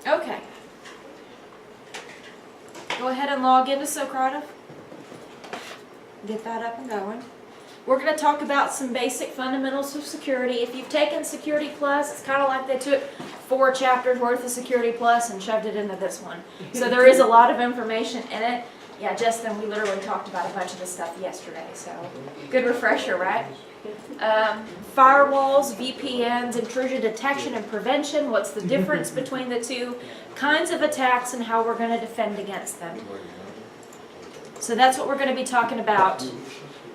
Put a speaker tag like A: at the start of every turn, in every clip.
A: Okay. Go ahead and log into Socrative. Get that up and going. We're going to talk about some basic fundamentals of security. If you've taken Security Plus, it's kind of like they took 4 chapters worth of Security Plus and shoved it into this one. So there is a lot of information in it. Yeah, Justin, we literally talked about a bunch of this stuff yesterday, so good refresher, right? Firewalls, VPNs, intrusion detection and prevention, what's the difference between the two, kinds of attacks and how we're going to defend against them. So that's what we're going to be talking about.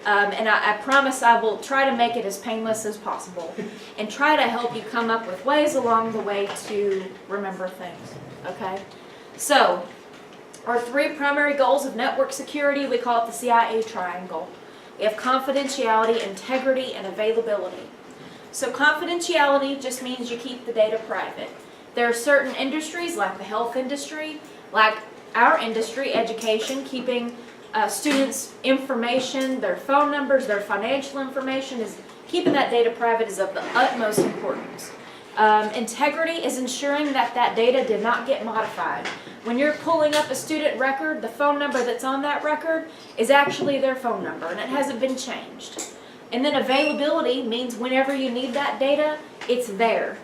A: And I promise I will try to make it as painless as possible and try to help you come up with ways along the way to remember things, okay? So, our 3 primary goals of network security, we call it the CIA triangle. We have confidentiality, integrity, and availability. So confidentiality just means you keep the data private. There are certain industries, like the health industry, like our industry, education, keeping students' information, their phone numbers, their financial information, is keeping that data private is of the utmost importance. Integrity is ensuring that that data did not get modified. When you're pulling up a student record, the phone number that's on that record is actually their phone number, and it hasn't been changed. And then availability means whenever you need that data, it's there.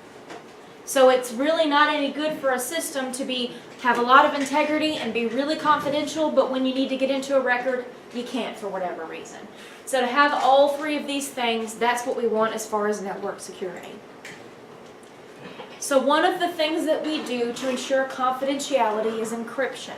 A: So it's really not any good for a system to have a lot of integrity and be really confidential, but when you need to get into a record, you can't for whatever reason. So to have all 3 of these things, that's what we want as far as network security. So one of the things that we do to ensure confidentiality is encryption.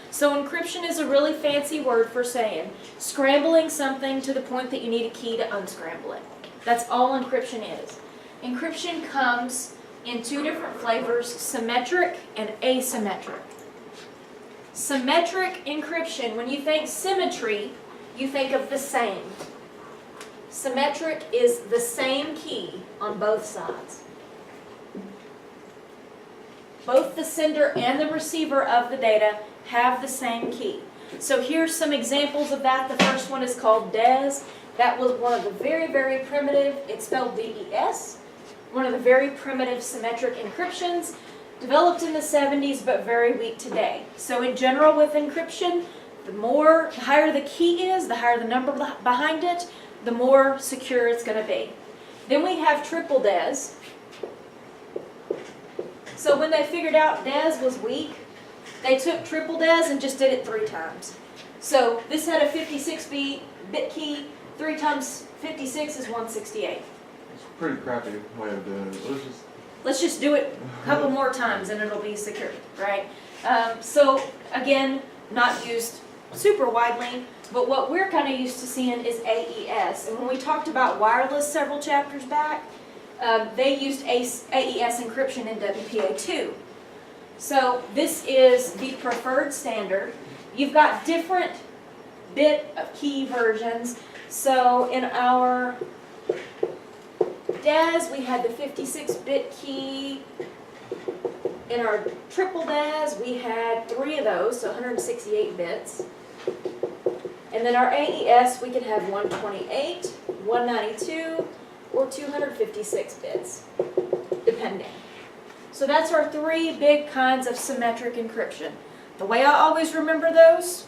A: So encryption is a really fancy word for saying scrambling something to the point that you need a key to unscramble it. That's all encryption is. Encryption comes in 2 different flavors, symmetric and asymmetric. Symmetric encryption, when you think symmetry, you think of the same. Symmetric is the same key on both sides. Both the sender and the receiver of the data have the same key. So here's some examples of that. The first one is called DES. That was one of the very, very primitive, it's spelled D-E-S, one of the very primitive symmetric encryptions, developed in the 70s but very weak today. So in general with encryption, the higher the key is, the higher the number behind it, the more secure it's going to be. Then we have triple DES. So when they figured out DES was weak, they took triple DES and just did it 3 times. So this had a 56-bit key, 3 times 56 is 168.
B: It's a pretty crappy way of doing it.
A: Let's just do it a couple more times and it'll be secure, right? So again, not used super widely, but what we're kind of used to seeing is AES. And when we talked about wireless several chapters back, they used AES encryption in WPA2. So this is the preferred standard. You've got different bit of key versions. So in our DES, we had the 56-bit key. In our triple DES, we had 3 of those, so 168 bits. And then our AES, we could have 128, 192, or 256 bits, depending. So that's our 3 big kinds of symmetric encryption. The way I always remember those,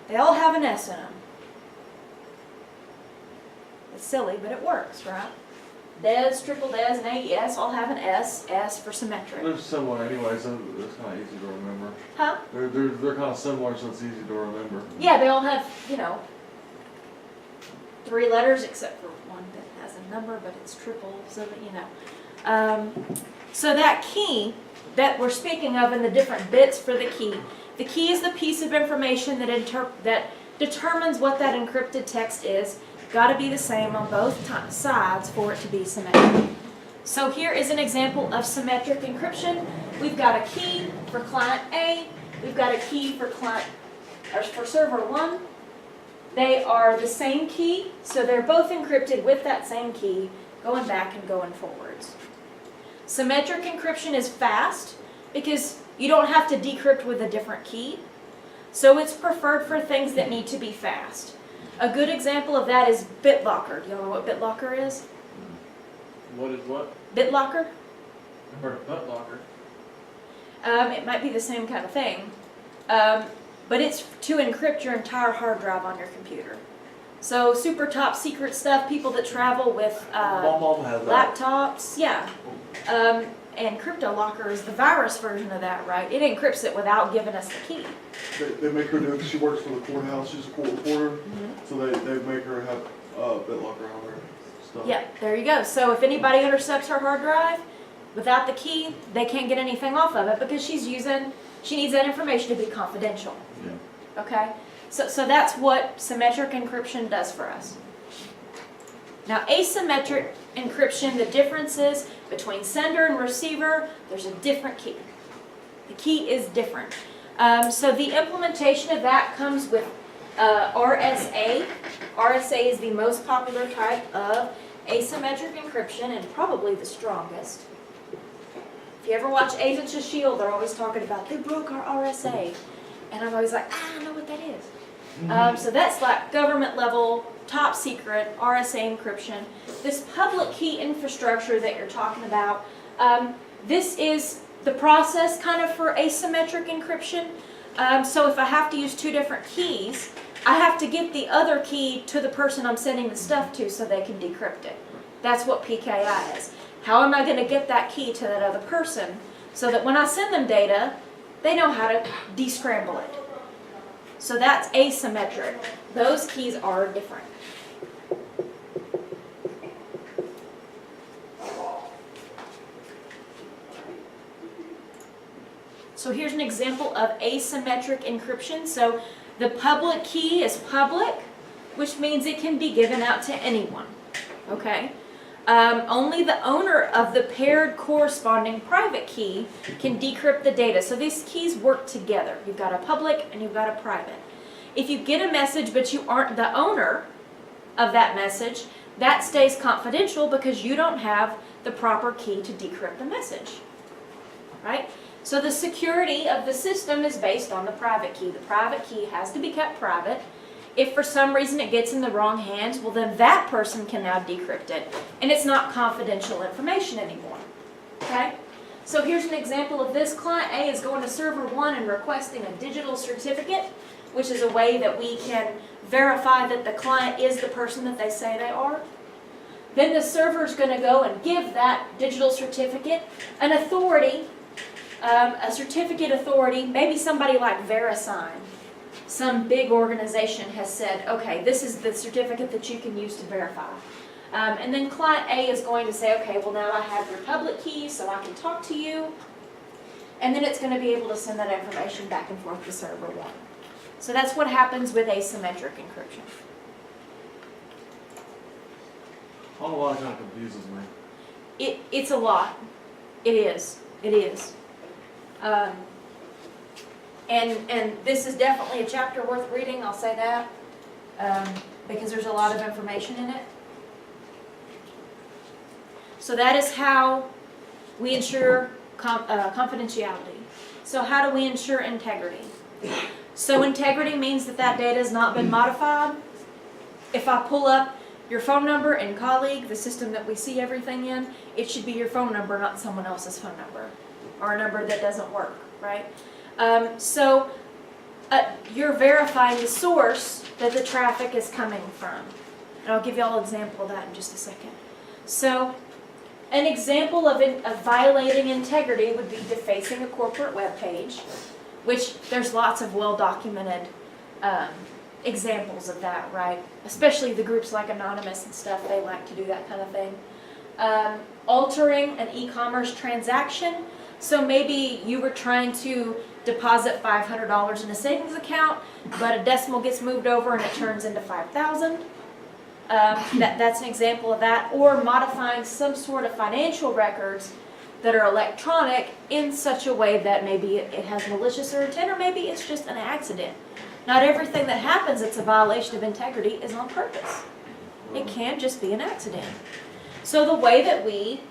A: they all have an S in them. It's silly, but it works, right? DES, triple DES, and AES all have an S for symmetric.
B: They're similar anyway, so it's kind of easy to remember.
A: Huh?
B: They're kind of similar, so it's easy to remember.
A: Yeah, they all have, 3 letters, except for one that has a number, but it's triple, so that so that key that we're speaking of in the different bits for the key is the piece of information that determines what that encrypted text is. Got to be the same on both sides for it to be symmetric. So here is an example of symmetric encryption. We've got a key for client A. We've got a key for server 1. They are the same key, so they're both encrypted with that same key, going back and going forwards. Symmetric encryption is fast because you don't have to decrypt with a different key. So it's preferred for things that need to be fast. A good example of that is BitLocker. Do you all know what BitLocker is?
B: What is what?
A: BitLocker?
B: I've heard of butt locker.
A: It might be the same kind of thing, but it's to encrypt your entire hard drive on your computer. So super top secret stuff, people that travel with
B: Mom has that.
A: laptops, yeah. And CryptoLocker is the virus version of that, right? It encrypts it without giving us the key.
C: They make her do it 'cause she works for the courthouse. She's a court reporter, so they make her have BitLocker on her stuff.
A: Yeah, there you go. So if anybody intercepts her hard drive without the key, they can't get anything off of it because she needs that information to be confidential.
B: Yeah.
A: Okay? So that's what symmetric encryption does for us. Now asymmetric encryption, the differences between sender and receiver, there's a different key. The key is different. So the implementation of that comes with RSA. RSA is the most popular type of asymmetric encryption and probably the strongest. If you ever watch Agents of S.H.I.E.L.D., they're always talking about, they broke our RSA. And I'm always like, I know what that is. So that's like government level, top secret RSA encryption. This public key infrastructure that you're talking about, this is the process kind of for asymmetric encryption. So if I have to use two different keys, I have to get the other key to the person I'm sending the stuff to so they can decrypt it. That's what PKI is. How am I going to get that key to that other person so that when I send them data, they know how to descramble it? So that's asymmetric. Those keys are different. So here's an example of asymmetric encryption. So the public key is public, which means it can be given out to anyone. Okay? Only the owner of the paired corresponding private key can decrypt the data. So these keys work together. You've got a public and you've got a private. If you get a message but you aren't the owner of that message, that stays confidential because you don't have the proper key to decrypt the message. Right? So the security of the system is based on the private key. The private key has to be kept private. If for some reason it gets in the wrong hands, well then that person can now decrypt it. And it's not confidential information anymore. Okay? So here's an example of this. Client A is going to server 1 and requesting a digital certificate, which is a way that we can verify that the client is the person that they say they are. Then the server is going to go and give that digital certificate an authority, a certificate authority, maybe somebody like VeriSign. Some big organization has said, okay, this is the certificate that you can use to verify. And then client A is going to say, okay, well now I have your public key so I can talk to you. And then it's going to be able to send that information back and forth to server 1. So that's what happens with asymmetric encryption.
B: I don't know why it kind of confuses me.
A: It's a lot. It is. It is. And this is definitely a chapter worth reading, I'll say that, because there's a lot of information in it. So that is how we ensure confidentiality. So how do we ensure integrity? So integrity means that that data has not been modified. If I pull up your phone number in Colleague, the system that we see everything in, it should be your phone number, not someone else's phone number, or a number that doesn't work, right? You're verifying the source that the traffic is coming from. And I'll give you all an example of that in just a second. So an example of violating integrity would be defacing a corporate web page, which there's lots of well-documented examples of that, right? Especially the groups like Anonymous and stuff, they like to do that kind of thing. Altering an e-commerce transaction. So maybe you were trying to deposit $500 in a savings account, but a decimal gets moved over and it turns into $5,000. That's an example of that. Or modifying some sort of financial records that are electronic in such a way that maybe it has malicious intent, or maybe it's just an accident. Not everything that happens that's a violation of integrity is on purpose. It can just be an accident. So the way that we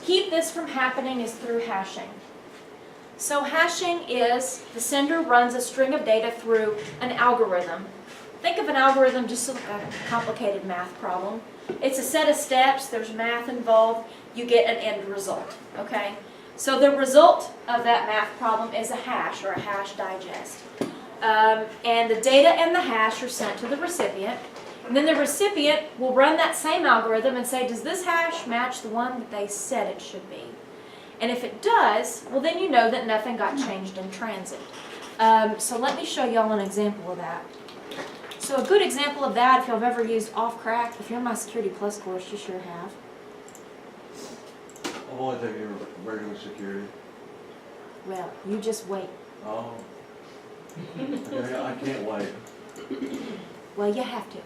A: keep this from happening is through hashing. So hashing is the sender runs a string of data through an algorithm. Think of an algorithm just like a complicated math problem. It's a set of steps, there's math involved, you get an end result, okay? So the result of that math problem is a hash or a hash digest. And the data and the hash are sent to the recipient. And then the recipient will run that same algorithm and say, does this hash match the one that they said it should be? And if it does, well then you know that nothing got changed in transit. So let me show y'all an example of that. So a good example of that, if y'all have ever used off-crack, if you're in my Security Plus course, you sure have.
B: I've only taken regular security.
A: Well, you just wait.
B: Oh. Okay, I can't wait.
A: Well, you have to.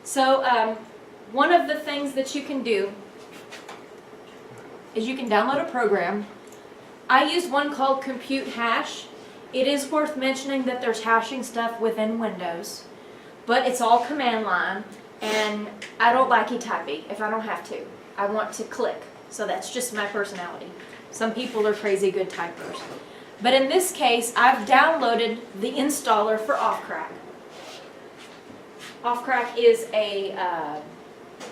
A: So one of the things that you can do is you can download a program. I use one called Compute Hash. It is worth mentioning that there's hashing stuff within Windows, but it's all command line, and I don't like e-typing if I don't have to. I want to click, so that's just my personality. Some people are crazy good typers. But in this case, I've downloaded the installer for Offcrack. Offcrack is a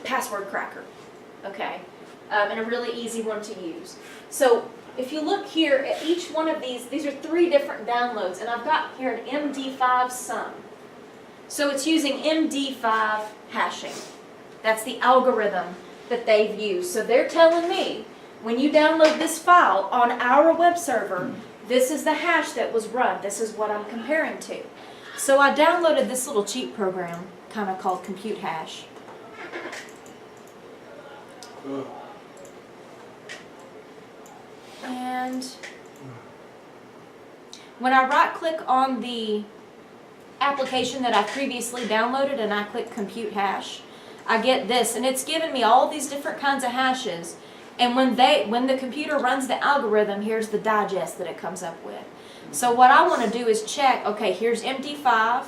A: password cracker, okay, and a really easy one to use. So if you look here at each one of these are 3 different downloads, and I've got here an MD5 sum. So it's using MD5 hashing. That's the algorithm that they've used. So they're telling me, when you download this file on our web server, this is the hash that was run. This is what I'm comparing to. So I downloaded this little cheap program, kind of called Compute Hash. And when I right-click on the application that I previously downloaded and I click Compute Hash, I get this, and it's giving me all these different kinds of hashes. And when the computer runs the algorithm, here's the digest that it comes up with. So what I want to do is check, okay, here's MD5,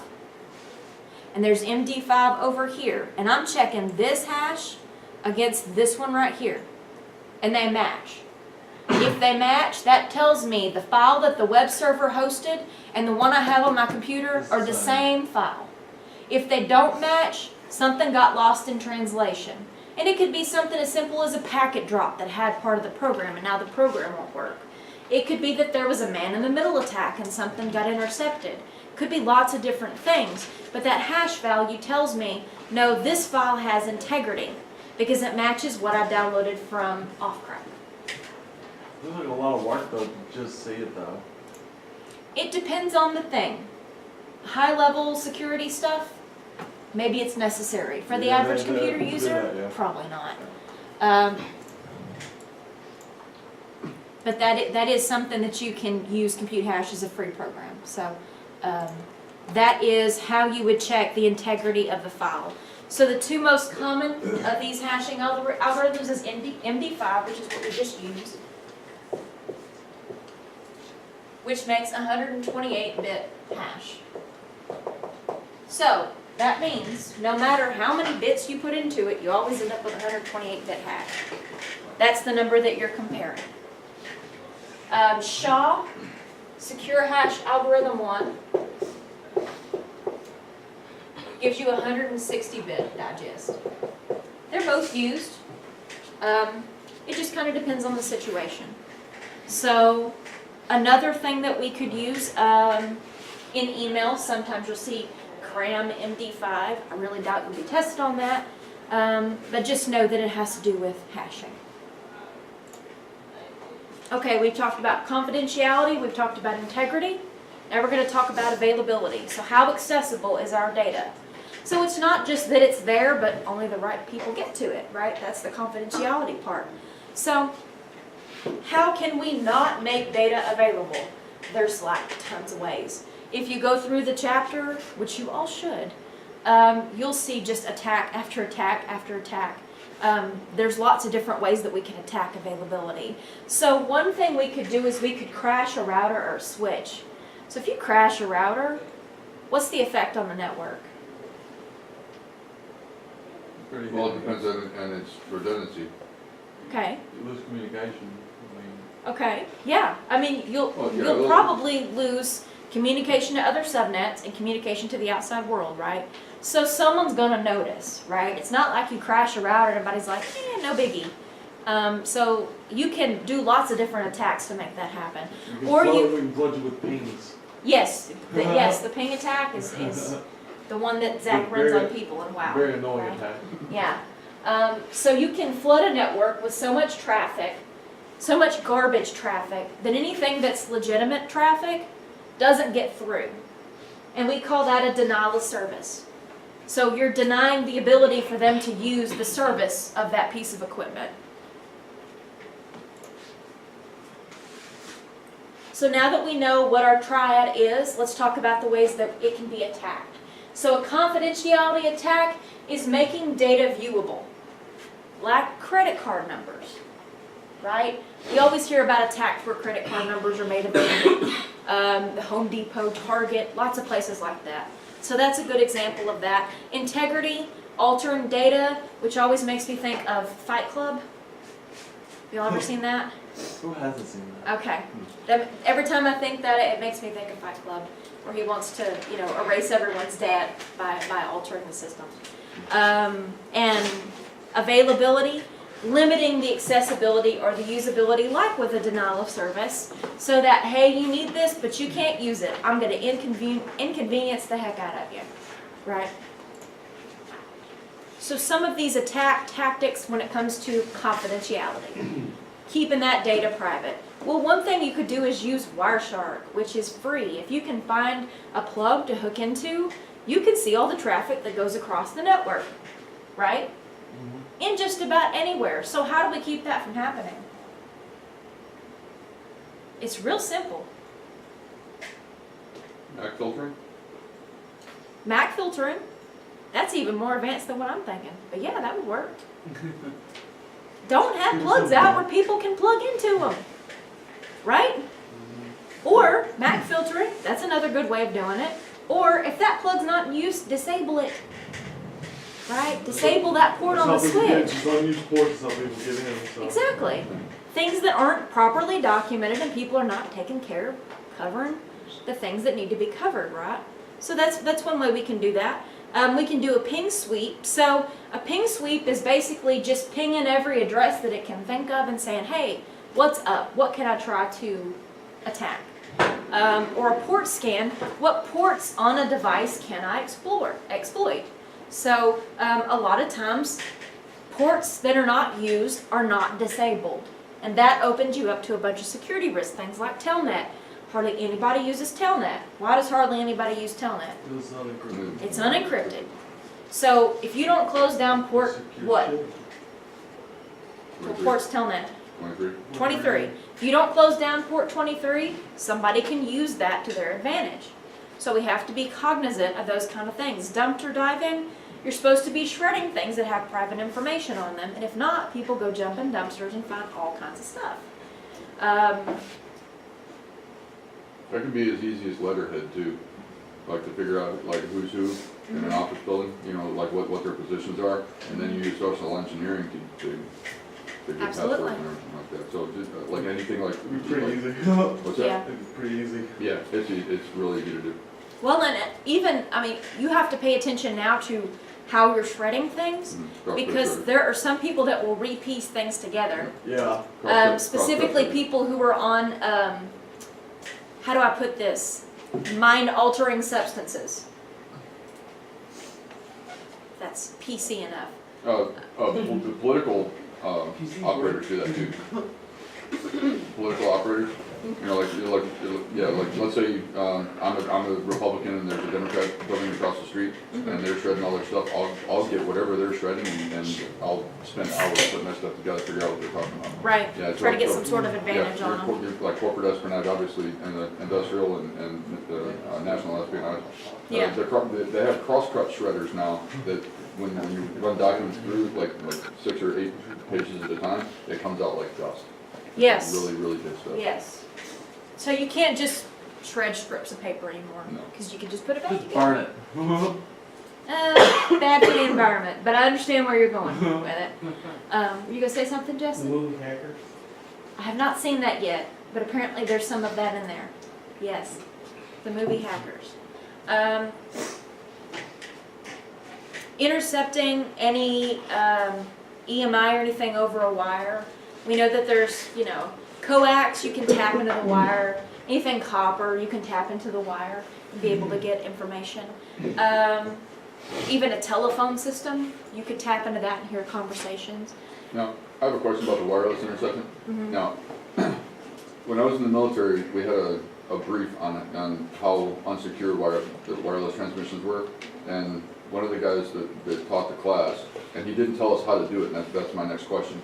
A: and there's MD5 over here. And I'm checking this hash against this one right here. And they match. If they match, that tells me the file that the web server hosted and the one I have on my computer are the same file. If they don't match, something got lost in translation. And it could be something as simple as a packet drop that had part of the program and now the program won't work. It could be that there was a man-in-the-middle attack and something got intercepted. Could be lots of different things. But that hash value tells me, no, this file has integrity because it matches what I downloaded from Offcrack.
B: Looks like a lot of work though to just see it though.
A: It depends on the thing. High-level security stuff, maybe it's necessary. For the
B: Yeah,
A: average
B: they
A: computer
B: do
A: user,
B: that, yeah.
A: probably not. But that is something that you can use. Compute Hash as a free program. So that is how you would check the integrity of the file. So the 2 most common of these hashing algorithms is MD5, which is what we just used, which makes 128-bit hash. So that means no matter how many bits you put into it, you always end up with 128-bit hash. That's the number that you're comparing. SHA, Secure Hash Algorithm 1, gives you 160-bit digest. They're both used. It just kind of depends on the situation. So another thing that we could use in email, sometimes you'll see CRAM MD5. I really doubt you'll be tested on that, but just know that it has to do with hashing. Okay, we've talked about confidentiality, we've talked about integrity. Now we're going to talk about availability. So how accessible is our data? So it's not just that it's there, but only the right people get to it, right? That's the confidentiality part. So how can we not make data available? There's like tons of ways. If you go through the chapter, which you all should, you'll see just attack after attack after attack. There's lots of different ways that we can attack availability. So one thing we could do is we could crash a router or a switch. So if you crash a router, what's the effect on the network?
B: Pretty
D: Well, it
B: good.
D: depends on its redundancy.
A: Okay.
B: You lose communication. I mean,
A: Okay. Yeah. I mean, you'll probably lose communication to other subnets and communication to the outside world, right? So someone's going to notice, right? It's not like you crash a router and everybody's like, no biggie. So you can do lots of different attacks to make that happen.
B: We can
A: Or
B: flood-
A: you-
B: We can flood you with pings.
A: Yes, the ping attack is the one that Zach runs on people and WoW.
B: Very annoying
A: right?
B: attack.
A: Yeah. So you can flood a network with so much traffic, so much garbage traffic, that anything that's legitimate traffic doesn't get through. And we call that a denial of service. So you're denying the ability for them to use the service of that piece of equipment. So now that we know what our triad is, let's talk about the ways that it can be attacked. So a confidentiality attack is making data viewable, like credit card numbers, right? You always hear about attacks where credit card numbers are made available. The Home Depot, Target, lots of places like that. So that's a good example of that. Integrity, altering data, which always makes me think of Fight Club. Y'all ever seen that?
B: Who hasn't seen that?
A: Okay. Every time I think that, it makes me think of Fight Club, where he wants to, erase everyone's debt by altering the system. And availability, limiting the accessibility or the usability, like with a denial of service, so that, hey, you need this, but you can't use it. I'm going to inconvenience the heck out of you, right? So some of these attack tactics when it comes to confidentiality, keeping that data private. Well, one thing you could do is use Wireshark, which is free. If you can find a plug to hook into, you can see all the traffic that goes across the network, right? In just about anywhere. So how do we keep that from happening? It's real simple.
D: Back filtering?
A: MAC filtering. That's even more advanced than what I'm thinking. But yeah, that would work. Don't have plugs out where people can plug into them. Right? Or MAC filtering. That's another good way of doing it. Or if that plug's not in use, disable it. Right? Disable that port on the
C: Some people get-
A: switch.
C: It's unused ports, some people get in, so.
A: Exactly. Things that aren't properly documented and people are not taking care of covering the things that need to be covered, right? So that's one way we can do that. We can do a ping sweep. So a ping sweep is basically just pinging every address that it can think of and saying, hey, what's up? What can I try to attack? Or a port scan. What ports on a device can I exploit? So a lot of times, ports that are not used are not disabled. And that opens you up to a bunch of security risks, things like Telnet. Hardly anybody uses Telnet. Why does hardly anybody use Telnet?
C: It's unencrypted.
A: It's unencrypted. So if you don't close down port, what? What port's Telnet?
D: 23?
A: 23. If you don't close down port 23, somebody can use that to their advantage. So we have to be cognizant of those kind of things. Dumpster diving, you're supposed to be shredding things that have private information on them. And if not, people go jump in dumpsters and find all kinds of stuff.
D: That can be as easy as letterhead too, like to figure out like who's who in an office building, like what their positions are, and then you use social engineering to get passwords
A: Absolutely.
D: and everything like that. So just like anything like.
C: It'd be pretty easy.
D: What's that?
A: Yeah.
C: It'd be pretty easy.
D: Yeah, it's really easy to do.
A: Well, and you have to pay attention now to how you're shredding things, because there are some people that will repiece things together.
C: Yeah.
A: Specifically people who are on, how do I put this? Mind-altering substances. That's PC enough.
D: The political operators do that too. Political operators, like let's say I'm a Republican and there's a Democrat building across the street and they're shredding all their stuff. I'll get whatever they're shredding and I'll spend hours putting that stuff together, figure out what they're talking about.
A: Right.
D: Yeah,
A: Try to get some sort of advantage on them.
D: You're like corporate espionage, obviously, and the industrial and the national espionage.
A: Yeah.
D: They have cross-cut shredders now that when you run documents through like 6 or 8 pages at a time, it comes out like dust.
A: Yes.
D: Really, really good stuff.
A: Yes. So you can't just shred strips of paper anymore,
D: No.
A: because you can just put it back
B: Just
A: together.
B: burn it.
A: Bad for the environment, but I understand where you're going with it. Were you gonna say something,
E: The
A: Justin?
E: movie Hackers.
A: I have not seen that yet, but apparently there's some of that in there. Yes, the movie Hackers. Intercepting any EMI or anything over a wire. We know that there's, you know, coax, you can tap into the wire. Anything copper, you can tap into the wire and be able to get information. Even a telephone system, you could tap into that and hear conversations.
D: Now, I have a question about the wireless interception.
A: Mhm.
D: Now, when I was in the military, we had a brief on how unsecure the wireless transmissions were. And one of the guys that taught the class, and he didn't tell us how to do it, and that's my next question.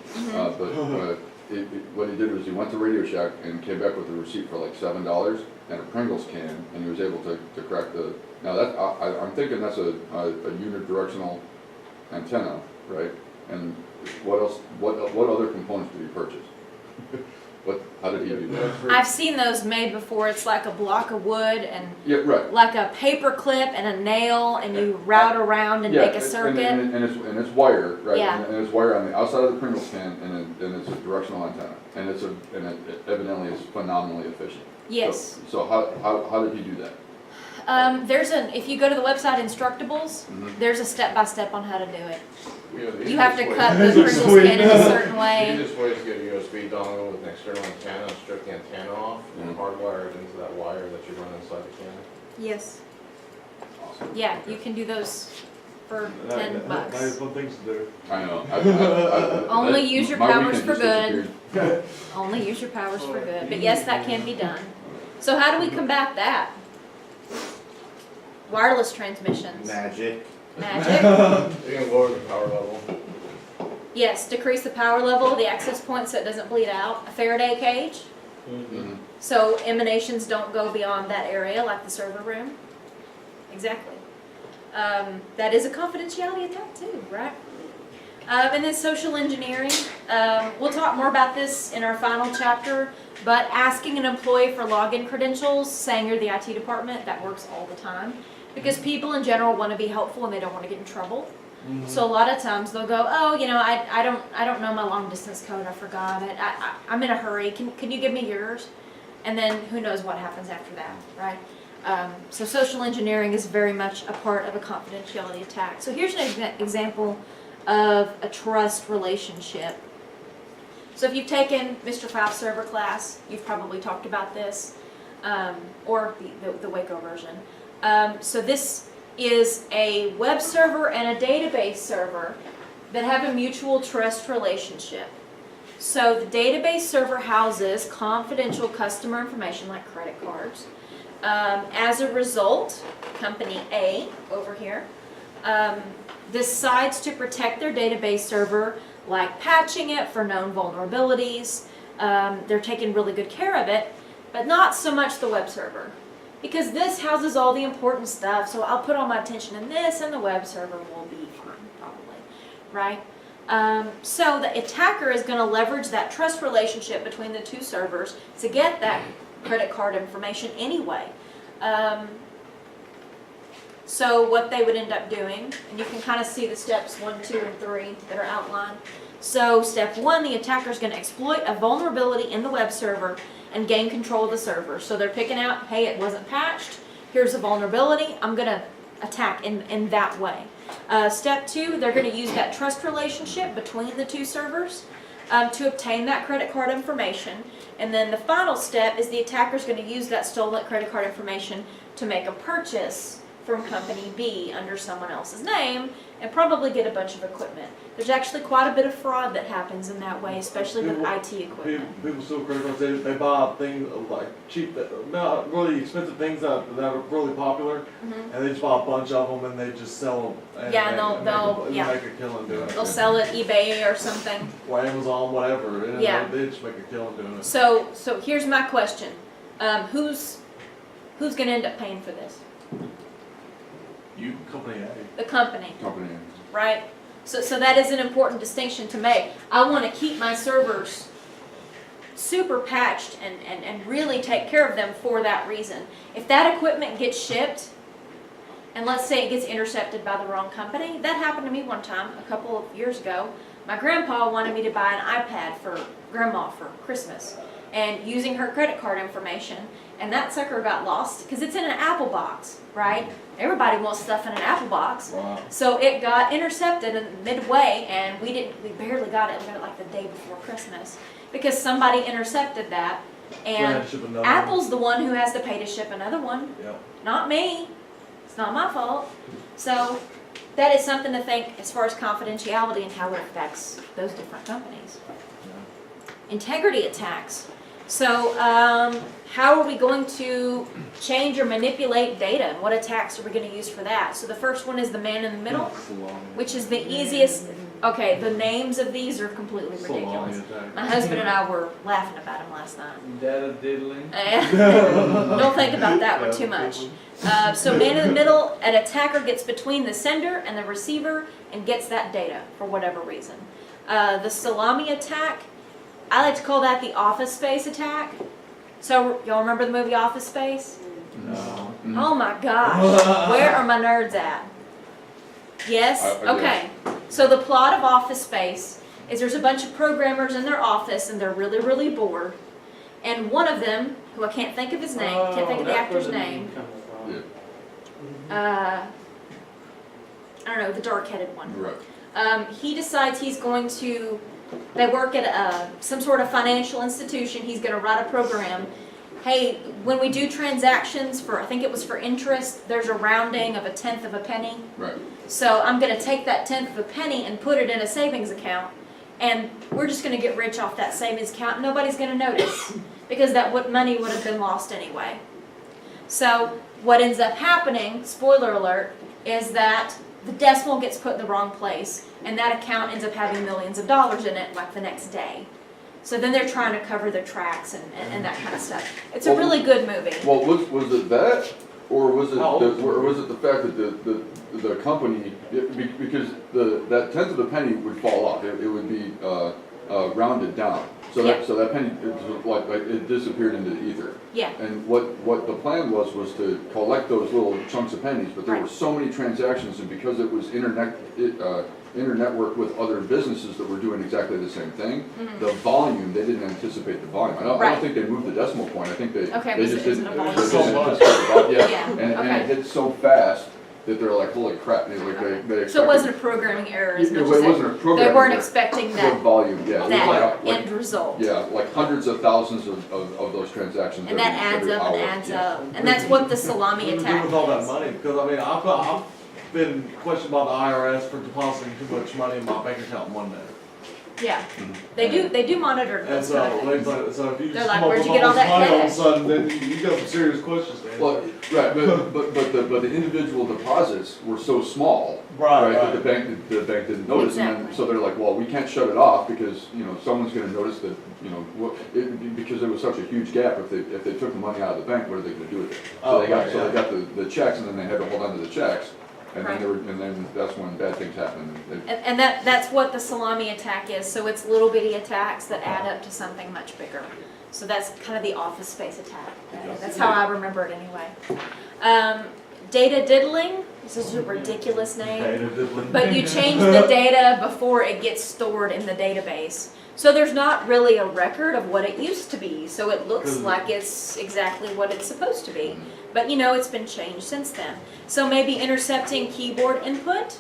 D: What he did was he went to Radio Shack and came back with a receipt for like $7 and a Pringles can, and he was able to crack the. Now that I'm thinking that's a unidirectional antenna, right? And what else? What other components did he purchase? How did he do that?
A: I've seen those made before. It's like a block of wood and
D: Yeah, right.
A: like a paper clip and a nail, and you route around and make a circuit.
D: And it's wire, right?
A: Yeah.
D: And it's wire on the outside of the Pringles can, and it's a directional antenna, and it evidently is phenomenally efficient.
A: Yes.
D: So how did he do that?
A: If you go to the website Instructables, there's a step-by-step on how to do it. You have to cut the Pringles can in a certain
E: The
A: way.
E: easiest way is to get a USB dongle with an external antenna, strip the antenna off, and hardwire it into that wire that you run inside the can.
A: Yes.
D: Awesome.
A: Yeah, you can do those for $10.
C: Nice fun things to do.
D: I know.
A: Only use your
D: my
A: powers
D: weekend
A: for
D: just
A: good. Only use your powers for good. But yes, that can be done. So how do we combat that? Wireless transmissions.
E: Magic.
A: Magic?
E: You can lower the power level.
A: Yes, decrease the power level, the access point so it doesn't bleed out. A Faraday cage,
D: Mhm.
A: so emanations don't go beyond that area like the server room. Exactly. That is a confidentiality attack too, right? And then social engineering. We'll talk more about this in our final chapter, but asking an employee for login credentials, saying you're the IT department, that works all the time. Because people in general want to be helpful and they don't want to get in trouble. So a lot of times they'll go, oh, you know, I don't know my long distance code, I forgot it. I'm in a hurry. Can you give me yours? And then who knows what happens after that, right? So social engineering is very much a part of a confidentiality attack. So here's an example of a trust relationship. So if you've taken Mr. File Server class, you've probably talked about this, or the Waco version. So this is a web server and a database server that have a mutual trust relationship. So the database server houses confidential customer information like credit cards. As a result, company A over here decides to protect their database server, like patching it for known vulnerabilities. They're taking really good care of it, but not so much the web server. Because this houses all the important stuff, so I'll put all my attention in this and the web server will be fine, probably, right? So the attacker is going to leverage that trust relationship between the two servers to get that credit card information anyway. So what they would end up doing, and you can kind of see the steps 1, 2, and 3 that are outlined. So step 1, the attacker is going to exploit a vulnerability in the web server and gain control of the server. So they're picking out, hey, it wasn't patched, here's a vulnerability, I'm going to attack in that way. Step 2, they're going to use that trust relationship between the two servers to obtain that credit card information. And then the final step is the attacker's going to use that stolen credit card information to make a purchase from company B under someone else's name and probably get a bunch of equipment. There's actually quite a bit of fraud that happens in that way, especially with IT equipment.
C: People steal credit cards. They buy things like cheap, not really expensive things that are really popular, and they just buy a bunch of them and they just sell them. And
A: Yeah,
C: they
A: yeah.
C: make a killing doing it.
A: They'll sell it eBay or something.
C: Or Amazon, whatever. And
A: Yeah.
C: They just make a killing doing it.
A: So here's my question: who's going to end up paying for this?
C: You company A.
A: The company,
D: Company.
A: right? So that is an important distinction to make. I want to keep my servers super patched and really take care of them for that reason. If that equipment gets shipped, and let's say it gets intercepted by the wrong company, that happened to me one time a couple of years ago. My grandpa wanted me to buy an iPad for grandma for Christmas. and using her credit card information, and that sucker got lost because it's in an Apple box, right? Everybody wants stuff in an Apple box.
C: Wow.
A: So it got intercepted in midway, and we barely got it. We got it like the day before Christmas because somebody intercepted that. And
C: Ship another one.
A: Apple's the one who has to pay to ship another one,
C: Yep.
A: not me. It's not my fault. So that is something to think as far as confidentiality and how it affects those different companies. Integrity attacks. So how are we going to change or manipulate data, and what attacks are we going to use for that? So the first one is the man in the middle, which is the easiest. Okay, the names of these are completely ridiculous. My husband and I were laughing about them last night.
B: Data diddling.
A: Don't think about that one too much. So man in the middle, an attacker gets between the sender and the receiver and gets that data for whatever reason. The salami attack, I like to call that the Office Space attack. So y'all remember the movie Office Space?
C: No.
A: Oh my gosh, where are my nerds at? Yes?
D: I
A: Okay. So the plot of Office Space is there's a bunch of programmers in their office and they're really, really bored. And one of them, who I can't think of his name, can't think of the actor's name. I don't know, the dark-headed one.
D: Right.
A: He decides he's going to, they work at some sort of financial institution, he's going to write a program. Hey, when we do transactions for, I think it was for interest, there's a rounding of 1/10 of a penny.
D: Right.
A: So I'm going to take that 1/10 of a penny and put it in a savings account, and we're just going to get rich off that savings account. Nobody's going to notice because that money would have been lost anyway. So what ends up happening, spoiler alert, is that the decimal gets put in the wrong place, and that account ends up having millions of dollars in it like the next day. So then they're trying to cover their tracks and that kind of stuff. It's a
D: Well,
A: really good movie.
D: Well, was it that, or was it
C: How old?
D: or was it the fact that the company, because that 1/10 of the penny would fall off, it would be rounded down, so
A: Yeah.
D: that penny it disappeared into the ether.
A: Yeah.
D: And what the plan was to collect those little chunks of pennies, but there
A: Right.
D: were so many transactions, and because it was internetwork with other businesses that were doing exactly the same thing, the volume, they didn't anticipate the volume. I
A: Right.
D: don't think they moved the decimal point, I think they
A: Okay,
D: they
A: but
D: just
A: it isn't
D: didn't.
A: a
D: They
A: volume.
D: didn't
C: So much.
D: anticipate the volume.
A: Yeah,
D: And
A: okay.
D: it hit so fast that they're like, holy crap, they
A: So it
D: expected-
A: wasn't a programming error as
D: It
A: much as
D: wasn't a programming
A: they weren't
D: error.
A: expecting
D: The
A: that,
D: volume, yeah. It was
A: that
D: like
A: end result.
D: Yeah, like hundreds of thousands of those transactions.
A: And that adds
D: every
A: up and
D: hour.
A: adds
D: Yeah.
A: up. And that's what the salami
C: What do we do
A: attack
C: with all that
A: is.
C: money? Because I mean, I've been questioned by the IRS for depositing too much money in my bank account in one day.
A: Yeah,
D: Mhm.
A: they do monitor
C: And
A: those
C: so,
A: kind of things.
C: so if you
A: They're
C: just
A: like,
C: come up
A: "Where'd
C: with
A: you
C: all
A: get all
C: this
A: that
C: money all of a
A: cash?"
C: sudden, then you got some serious questions to answer.
D: Well, right, but the individual deposits were so small,
C: Right,
D: that the bank didn't notice, and then,
A: Exactly.
D: so they're like, well, we can't shut it off because, someone's gonna notice that, because there was such a huge gap, if they took the money out of the bank, what are they gonna do with it?
C: Oh,
D: They
C: right,
D: got the checks, and then they had to hold on to the checks, and
A: Right.
D: then that's when bad things happen.
A: And that's what the salami attack is. So it's little bitty attacks that add up to something much bigger. So that's kind of the Office Space attack. That's how I remember it anyway. Data diddling. This is a ridiculous name.
C: Data diddling.
A: But you change the data before it gets stored in the database. So there's not really a record of what it used to be. So it looks like it's exactly what it's supposed to be. But it's been changed since then. So maybe intercepting keyboard input.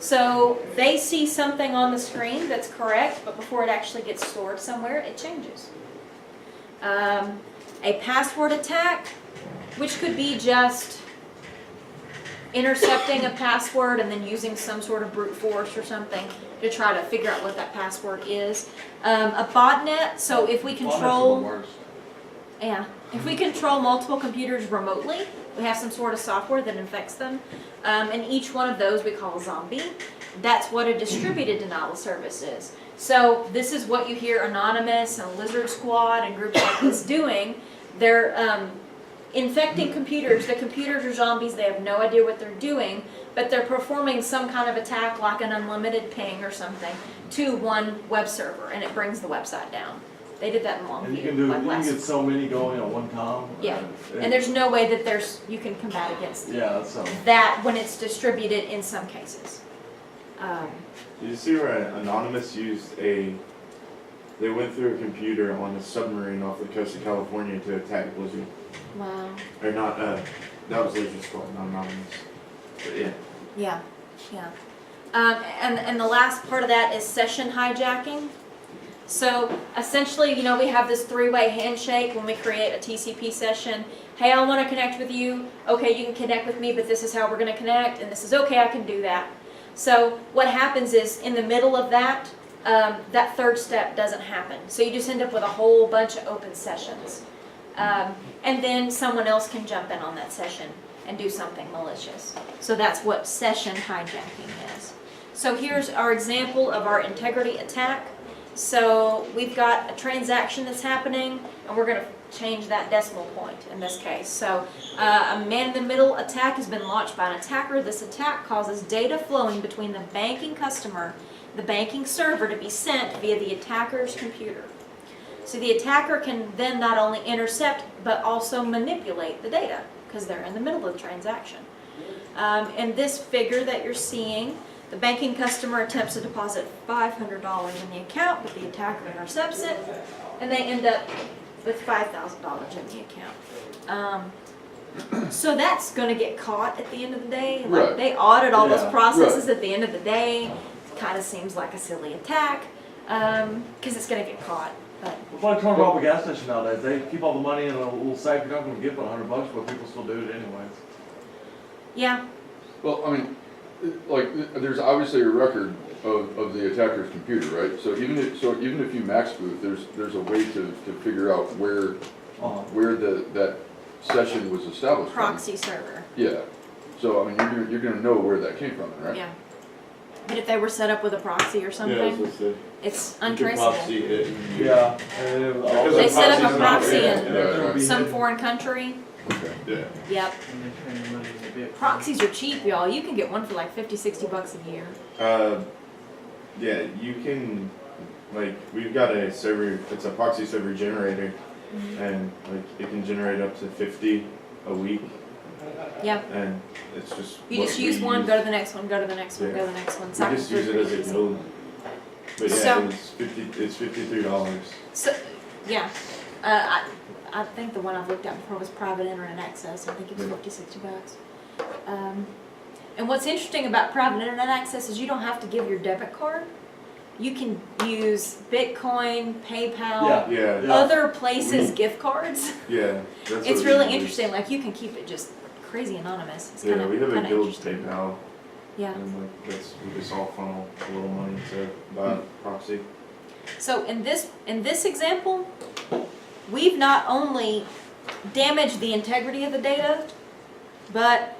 A: So they see something on the screen that's correct, but before it actually gets stored somewhere, it changes. A password attack, which could be just intercepting a password and then using some sort of brute force or something to try to figure out what that password is. A botnet, so if we
C: Botnets are the
A: control,
C: worst.
A: yeah, if we control multiple computers remotely, we have some sort of software that infects them, and each one of those we call a zombie. That's what a distributed denial of service is. So this is what you hear Anonymous and Lizard Squad and groups like this doing. They're infecting computers. The computers are zombies. They have no idea what they're doing, but they're performing some kind of attack like an unlimited ping or something to one web server, and it brings the website down. They did that in
C: And you
A: Longview.
C: can do,
A: like
C: you can
A: last
C: get so many going at one time.
A: Yeah. And there's no way that you can combat against
C: Yeah, so.
A: that when it's distributed in some cases.
F: Did you see where Anonymous used a They went through a computer on a submarine off the coast of California to attack Blizzard.
A: Wow.
F: Or not, that was Blizzard's fault, not Anonymous. But yeah.
A: Yeah, yeah. And the last part of that is session hijacking. So essentially, you know, we have this three-way handshake when we create a TCP session. Hey, I want to connect with you. Okay, you can connect with me, but this is how we're going to connect, and this is okay, I can do that. So what happens is in the middle of that, that third step doesn't happen. So you just end up with a whole bunch of open sessions. And then someone else can jump in on that session and do something malicious. So that's what session hijacking is. So here's our example of our integrity attack. So we've got a transaction that's happening, and we're going to change that decimal point in this case. So a man-in-the-middle attack has been launched by an attacker. This attack causes data flowing between the banking customer, the banking server, to be sent via the attacker's computer. So the attacker can then not only intercept, but also manipulate the data, because they're in the middle of the transaction. In this figure that you're seeing, the banking customer attempts to deposit $500 in the account, but the attacker intercepts it, and they end up with $5,000 in the account. So that's going to get caught at the end of the day. Like,
D: Right.
A: they audit all those
C: Yeah.
A: processes at the end of the day. It kind of seems like a silly attack, because it's going to get caught. But
C: It's like trying to rob a gas station nowadays. They keep all the money in a little safe. You're not going to get but $100, but people still do it anyways.
A: yeah,
D: Well, I mean, like, there's obviously a record of the attacker's computer, right? So even if you max boot, there's a way to figure out where that session was established from.
A: proxy server.
D: Yeah. So I mean, you're gonna know where that came from, right?
A: Yeah. But if they were set up with a proxy or something,
F: Yeah, that's what it
A: it's
F: said. You can
A: untraceable.
F: proxy it and you-
C: Yeah. And it was all
F: Because
A: They
F: the
A: set up a
F: proxy's not
A: proxy
F: real.
A: in
D: Yeah, right.
A: some foreign country.
D: Okay.
F: Yeah.
A: Yep.
B: And they pay money in a bit.
A: Proxies are cheap, y'all. You can get one for like $50-$60 a year.
F: Yeah, you can, like, we've got a server, it's a proxy server generator, and like it can generate up to 50 a week,
A: Yeah.
F: and it's just.
A: You
F: what
A: just
F: we
A: use one, go to the next one, go to the next one,
F: Yeah.
A: go to the next one.
F: We
A: Cycle
F: just
A: through
F: use it
A: pretty
F: as a
A: easy.
F: build. But yeah,
A: So-
F: it's $53.
A: So, yeah. I think the one I've looked at before was private internet access. I think it was
F: Yeah.
A: $50-$60. And what's interesting about private internet access is you don't have to give your debit card. You can use Bitcoin, PayPal,
C: Yeah.
F: Yeah,
A: other places'
F: We-
A: gift cards.
F: yeah. That's
A: It's
F: what
A: really
F: we use.
A: interesting. Like you can keep it just crazy anonymous. It's
F: Yeah,
A: kind of
F: we have a guild
A: interesting.
F: PayPal,
A: Yeah.
F: and like we just all funnel a little money to buy proxy.
A: So in this example, we've not only damaged the integrity of the data, but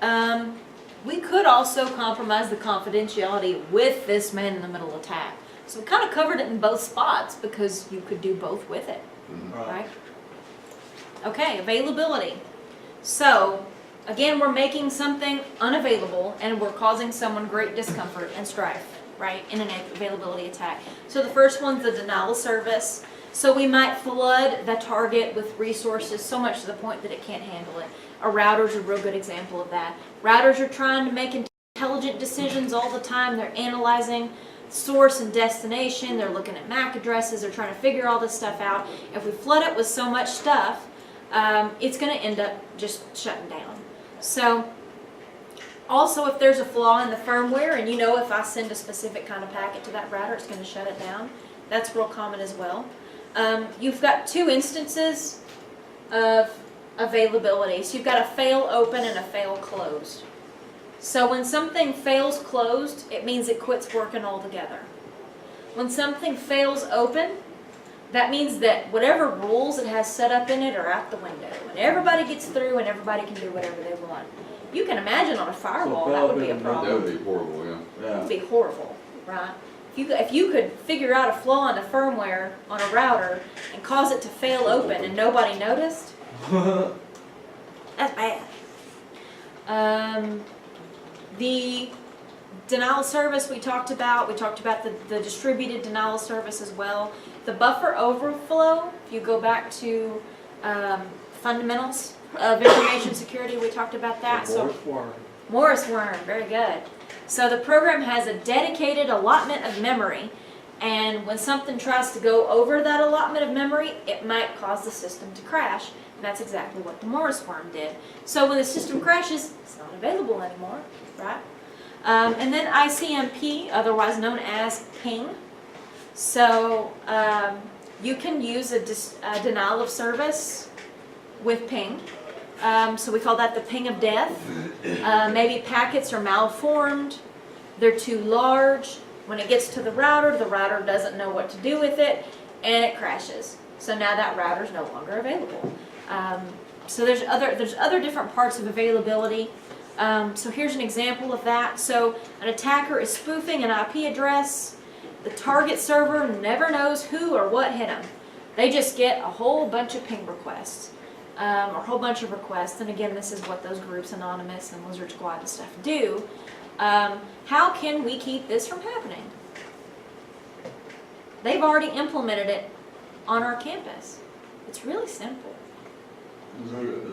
A: we could also compromise the confidentiality with this man-in-the-middle attack. So we kind of covered it in both spots because you could do both with it, right? Okay, availability. So again, we're making something unavailable and we're causing someone great discomfort and strife, right, in an availability attack. So the first one's the denial of service. So we might flood the target with resources so much to the point that it can't handle it. A router's a real good example of that. Routers are trying to make intelligent decisions all the time. They're analyzing source and destination. They're looking at MAC addresses. They're trying to figure all this stuff out. If we flood it with so much stuff, it's going to end up just shutting down. So also, if there's a flaw in the firmware, and you know if I send a specific kind of packet to that router, it's going to shut it down. That's real common as well. You've got two instances of availability. So you've got a fail open and a fail closed. So when something fails closed, it means it quits working altogether. When something fails open, that means that whatever rules it has set up in it are out the window. And everybody gets through and everybody can do whatever they want. You can imagine on a firewall that would be a
D: That
A: problem.
D: would be horrible, yeah.
A: It
C: Yeah.
A: would be horrible, right? If you could figure out a flaw in the firmware on a router and cause it to fail open and nobody noticed, that's bad. The denial of service we talked about the distributed denial of service as well. The buffer overflow, if you go back to fundamentals of information security, we talked about that. So Morris worm, very good. So the program has a dedicated allotment of memory, And when something tries to go over that allotment of memory, it might cause the system to crash. And that's exactly what the Morris worm did. So when the system crashes, it's not available anymore, right? And then ICMP, otherwise known as ping. So you can use a denial of service with ping. So we call that the ping of death. Maybe packets are malformed, they're too large. When it gets to the router doesn't know what to do with it, and it crashes. So now that router is no longer available. So there's other different parts of availability. So here's an example of that. So an attacker is spoofing an IP address. The target server never knows who or what hit them. They just get a whole bunch of ping requests, or a whole bunch of requests. And again, this is what those groups, Anonymous and Lizard Squad and stuff, do. How can we keep this from happening? They've already implemented it on our campus. It's really simple.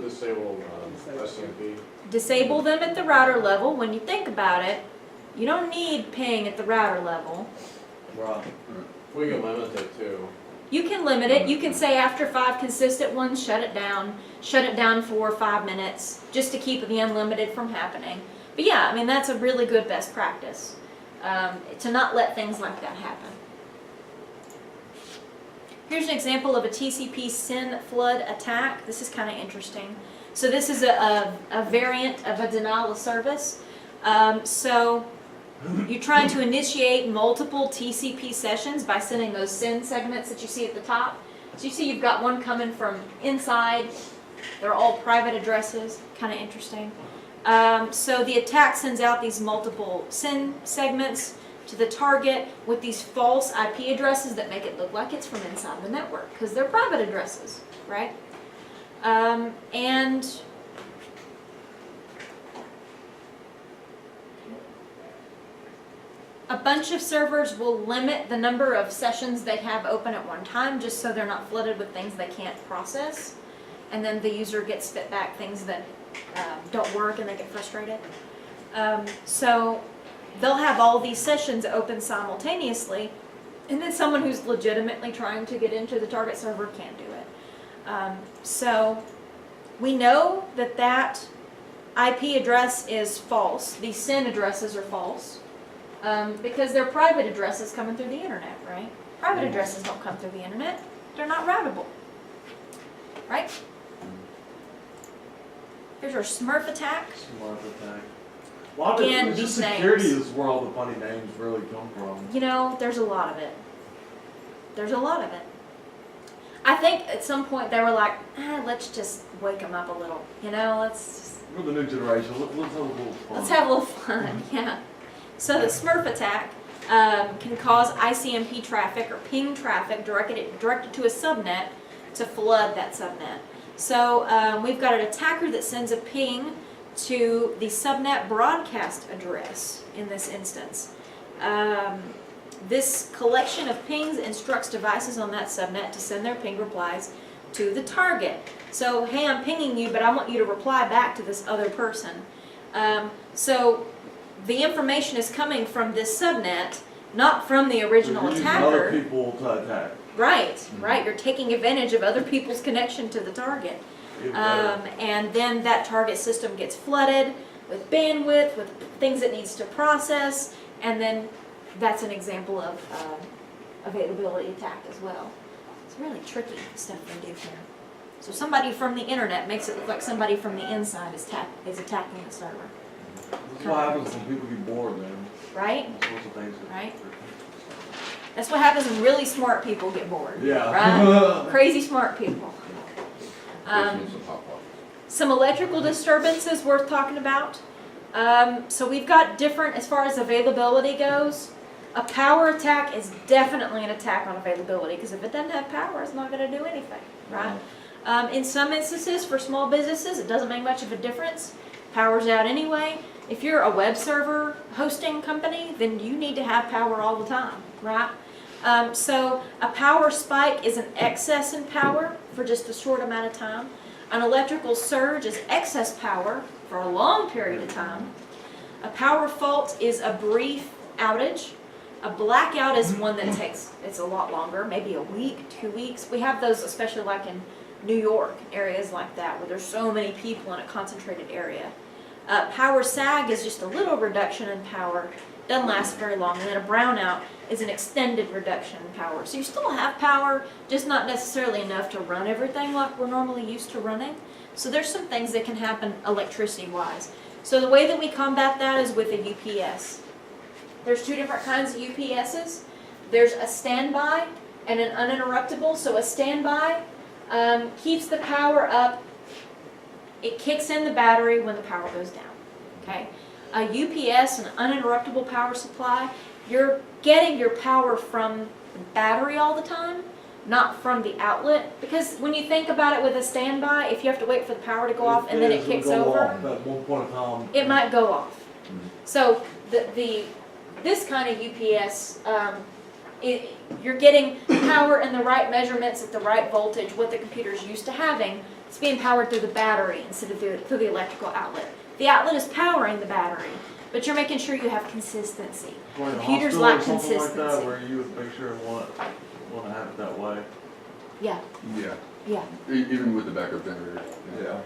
E: Disable SMP.
A: Disable them at the router level. When you think about it, you don't need ping at the router level.
C: Right.
E: We can limit it too.
A: You can limit it. You can say after 5 consistent ones, shut it down. Shut it down for 5 minutes, just to keep the unlimited from happening. But yeah, I mean, that's a really good best practice, to not let things like that happen. Here's an example of a TCP SYN flood attack. This is kind of interesting. So this is a variant of a denial of service. So you're trying to initiate multiple TCP sessions by sending those SYN segments that you see at the top. So you see you've got one coming from inside. They're all private addresses. Kind of interesting. So the attack sends out these multiple SYN segments to the target with these false IP addresses that make it look like it's from inside the network, because they're private addresses, right? And a bunch of servers will limit the number of sessions they have open at one time, just so they're not flooded with things they can't process. And then the user gets spit back things that don't work and they get frustrated. So they'll have all these sessions open simultaneously, and then someone who's legitimately trying to get into the target server can't do it. So we know that that IP address is false. These SYN addresses are false because they're private addresses coming through the internet, right? Private addresses don't come through the internet. They're not routable, right? Here's our Smurf attack.
C: Smurf attack. Well,
A: Again,
C: it's just
A: these
C: security
A: names.
C: is where all the funny names really come from.
A: You know, there's a lot of it. There's a lot of it. I think at some point they were like, let's just wake them up a little. You know, let's
C: We're the new generation. Let's have a little fun.
A: Let's have a little fun, yeah. So the Smurf attack can cause ICMP traffic or ping traffic directed to a subnet to flood that subnet. So we've got an attacker that sends a ping to the subnet broadcast address in this instance. This collection of pings instructs devices on that subnet to send their ping replies to the target. So, hey, I'm pinging you, but I want you to reply back to this other person. So the information is coming from this subnet, not from the original
C: You're using
A: attacker.
C: other people to attack.
A: Right, right. You're taking advantage of other people's connection to the target.
C: Even better.
A: And then that target system gets flooded with bandwidth, with things it needs to process, and then that's an example of availability attack as well. It's really tricky stuff they do here. So somebody from the internet makes it look like somebody from the inside is attacking the server.
C: That's what happens when people get bored, man.
A: Right?
C: All sorts of things.
A: Right. That's what happens when really smart people get bored.
C: Yeah.
A: Right? Crazy smart people.
D: Some hot pockets.
A: Some electrical disturbances worth talking about. So we've got different, as far as availability goes, a power attack is definitely an attack on availability, because if it doesn't have power, it's not going to do anything, right? In some instances, for small businesses, it doesn't make much of a difference. Power's out anyway. If you're a web server hosting company, then you need to have power all the time, right? So a power spike is an excess in power for just a short amount of time. An electrical surge is excess power for a long period of time. A power fault is a brief outage. A blackout is one that takes, it's a lot longer, maybe a week, 2 weeks. We have those especially like in New York, areas like that, where there's so many people in a concentrated area. Power sag is just a little reduction in power, doesn't last very long. And then a brownout is an extended reduction in power. So you still have power, just not necessarily enough to run everything like we're normally used to running. So there's some things that can happen electricity-wise. So the way that we combat that is with a UPS. There's two different kinds of UPSs. There's a standby and an uninterruptible. So a standby keeps the power up. It kicks in the battery when the power goes down. Okay. A UPS, an uninterruptible power supply, you're getting your power from the battery all the time, not from the outlet. Because when you think about it with a standby, if you have to wait for the power to go off and then it kicks over,
C: At one point in time.
A: it might go off. So this kind of UPS, you're getting power in the right measurements at the right voltage, what the computer's used to having. It's being powered through the battery instead of through the electrical outlet. The outlet is powering the battery, but you're making sure you have consistency.
C: Going to the
A: Computers
C: hospital
A: lack
C: or something like that,
A: consistency.
C: where you would make sure and want to have it that way.
A: Yeah,
D: Yeah,
A: yeah.
D: even with the backup generator.
C: Yeah.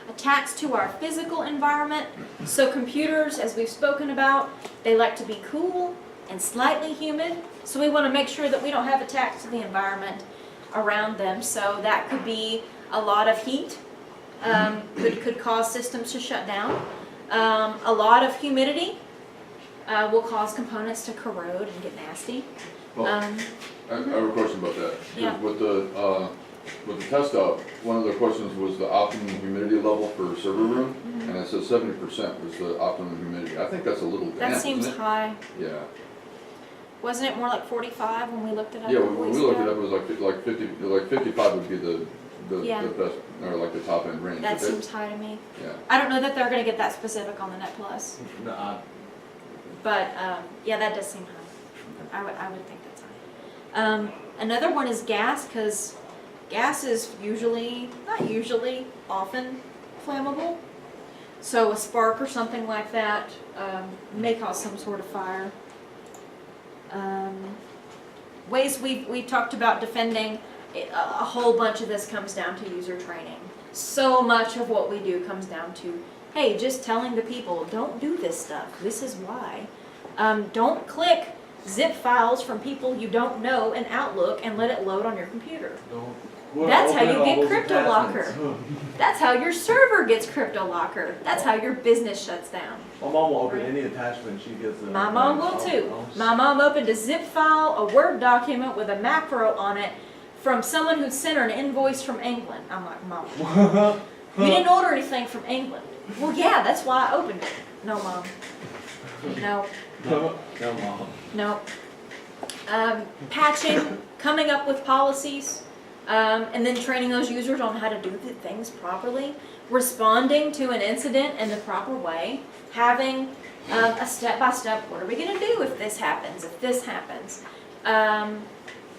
A: Attacks to our physical environment. So computers, as we've spoken about, they like to be cool and slightly humid. So we want to make sure that we don't have attacks to the environment around them. So that could be a lot of heat, could cause systems to shut down. A lot of humidity will cause components to corrode and get nasty.
D: Well, I have a question about that. 'Cause
A: Yeah.
D: With the test out, one of the questions was the optimum humidity level for server room, and it says 70% was the optimum humidity. I think that's a little damp,
A: That seems
D: isn't it?
A: high.
D: Yeah.
A: Wasn't it more like 45 when we looked it up?
D: Yeah,
A: a
D: when
A: couple
D: we
A: weeks
D: looked it
A: ago?
D: up, it was like 55 would be the
A: Yeah.
D: best, or like the top end range.
A: That
D: But
A: seems high to me.
D: yeah.
A: I don't know that they're going to get that specific on the Net Plus,
C: Nah,
A: but yeah, that does seem high. I would think that's high. Another one is gas, because gas is often flammable. So a spark or something like that may cause some sort of fire. Ways we talked about defending, a whole bunch of this comes down to user training. So much of what we do comes down to, hey, just telling the people, don't do this stuff. This is why. Don't click zip files from people you don't know in Outlook and let it load on your computer.
C: don't.
A: That's how
C: open
A: you
C: all
A: get
C: those
A: crypto locker.
C: attachments.
A: That's how your server gets crypto locker. That's how your business shuts down.
C: My mom will open any attachment she gets.
A: My mom will too. My mom opened a zip file, a Word document with a macro on it from someone who sent her an invoice from England. I'm like, Mom, you didn't order anything from England. Well, yeah, that's why I opened it. No, Mom. No.
C: No, mom.
A: No. Patching, coming up with policies, and then training those users on how to do the things properly, responding to an incident in the proper way, having a step-by-step, what are we going to do if this happens,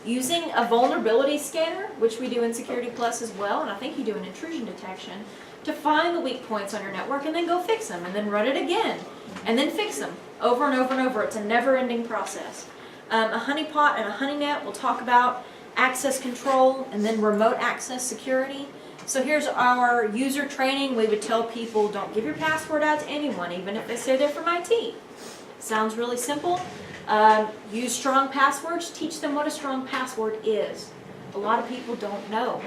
A: using a vulnerability scanner, which we do in Security Plus as well, and I think you do an intrusion detection, to find the weak points on your network and then go fix them, and then run it again, and then fix them over and over and over. It's a never-ending process. A honeypot and a honeynet will talk about access control and then remote access security. So here's our user training. We would tell people, don't give your password out to anyone, even if they say they're from IT. Sounds really simple. Use strong passwords. Teach them what a strong password is. A lot of people don't know.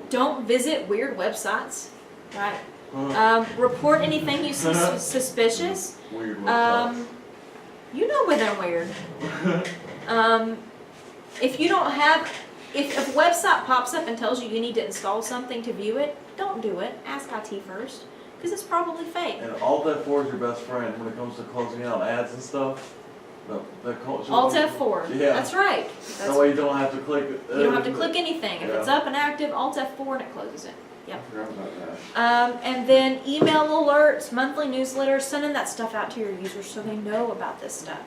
A: Don't visit weird websites, right? Report anything you see suspicious.
C: Weird websites.
A: You know when they're weird. If you don't have, if a website pops up and tells you you need to install something to view it, don't do it. Ask IT first, because it's probably fake.
C: And Alt F4 is your best friend when it comes to closing out ads and stuff.
A: Alt F4.
C: Yeah.
A: That's right.
C: That way you don't have to click.
A: You don't have to click anything. If it's up and active, Alt F4 and it closes it. Yep.
F: I forgot about that.
A: And then email alerts, monthly newsletters, sending that stuff out to your users so they know about this stuff.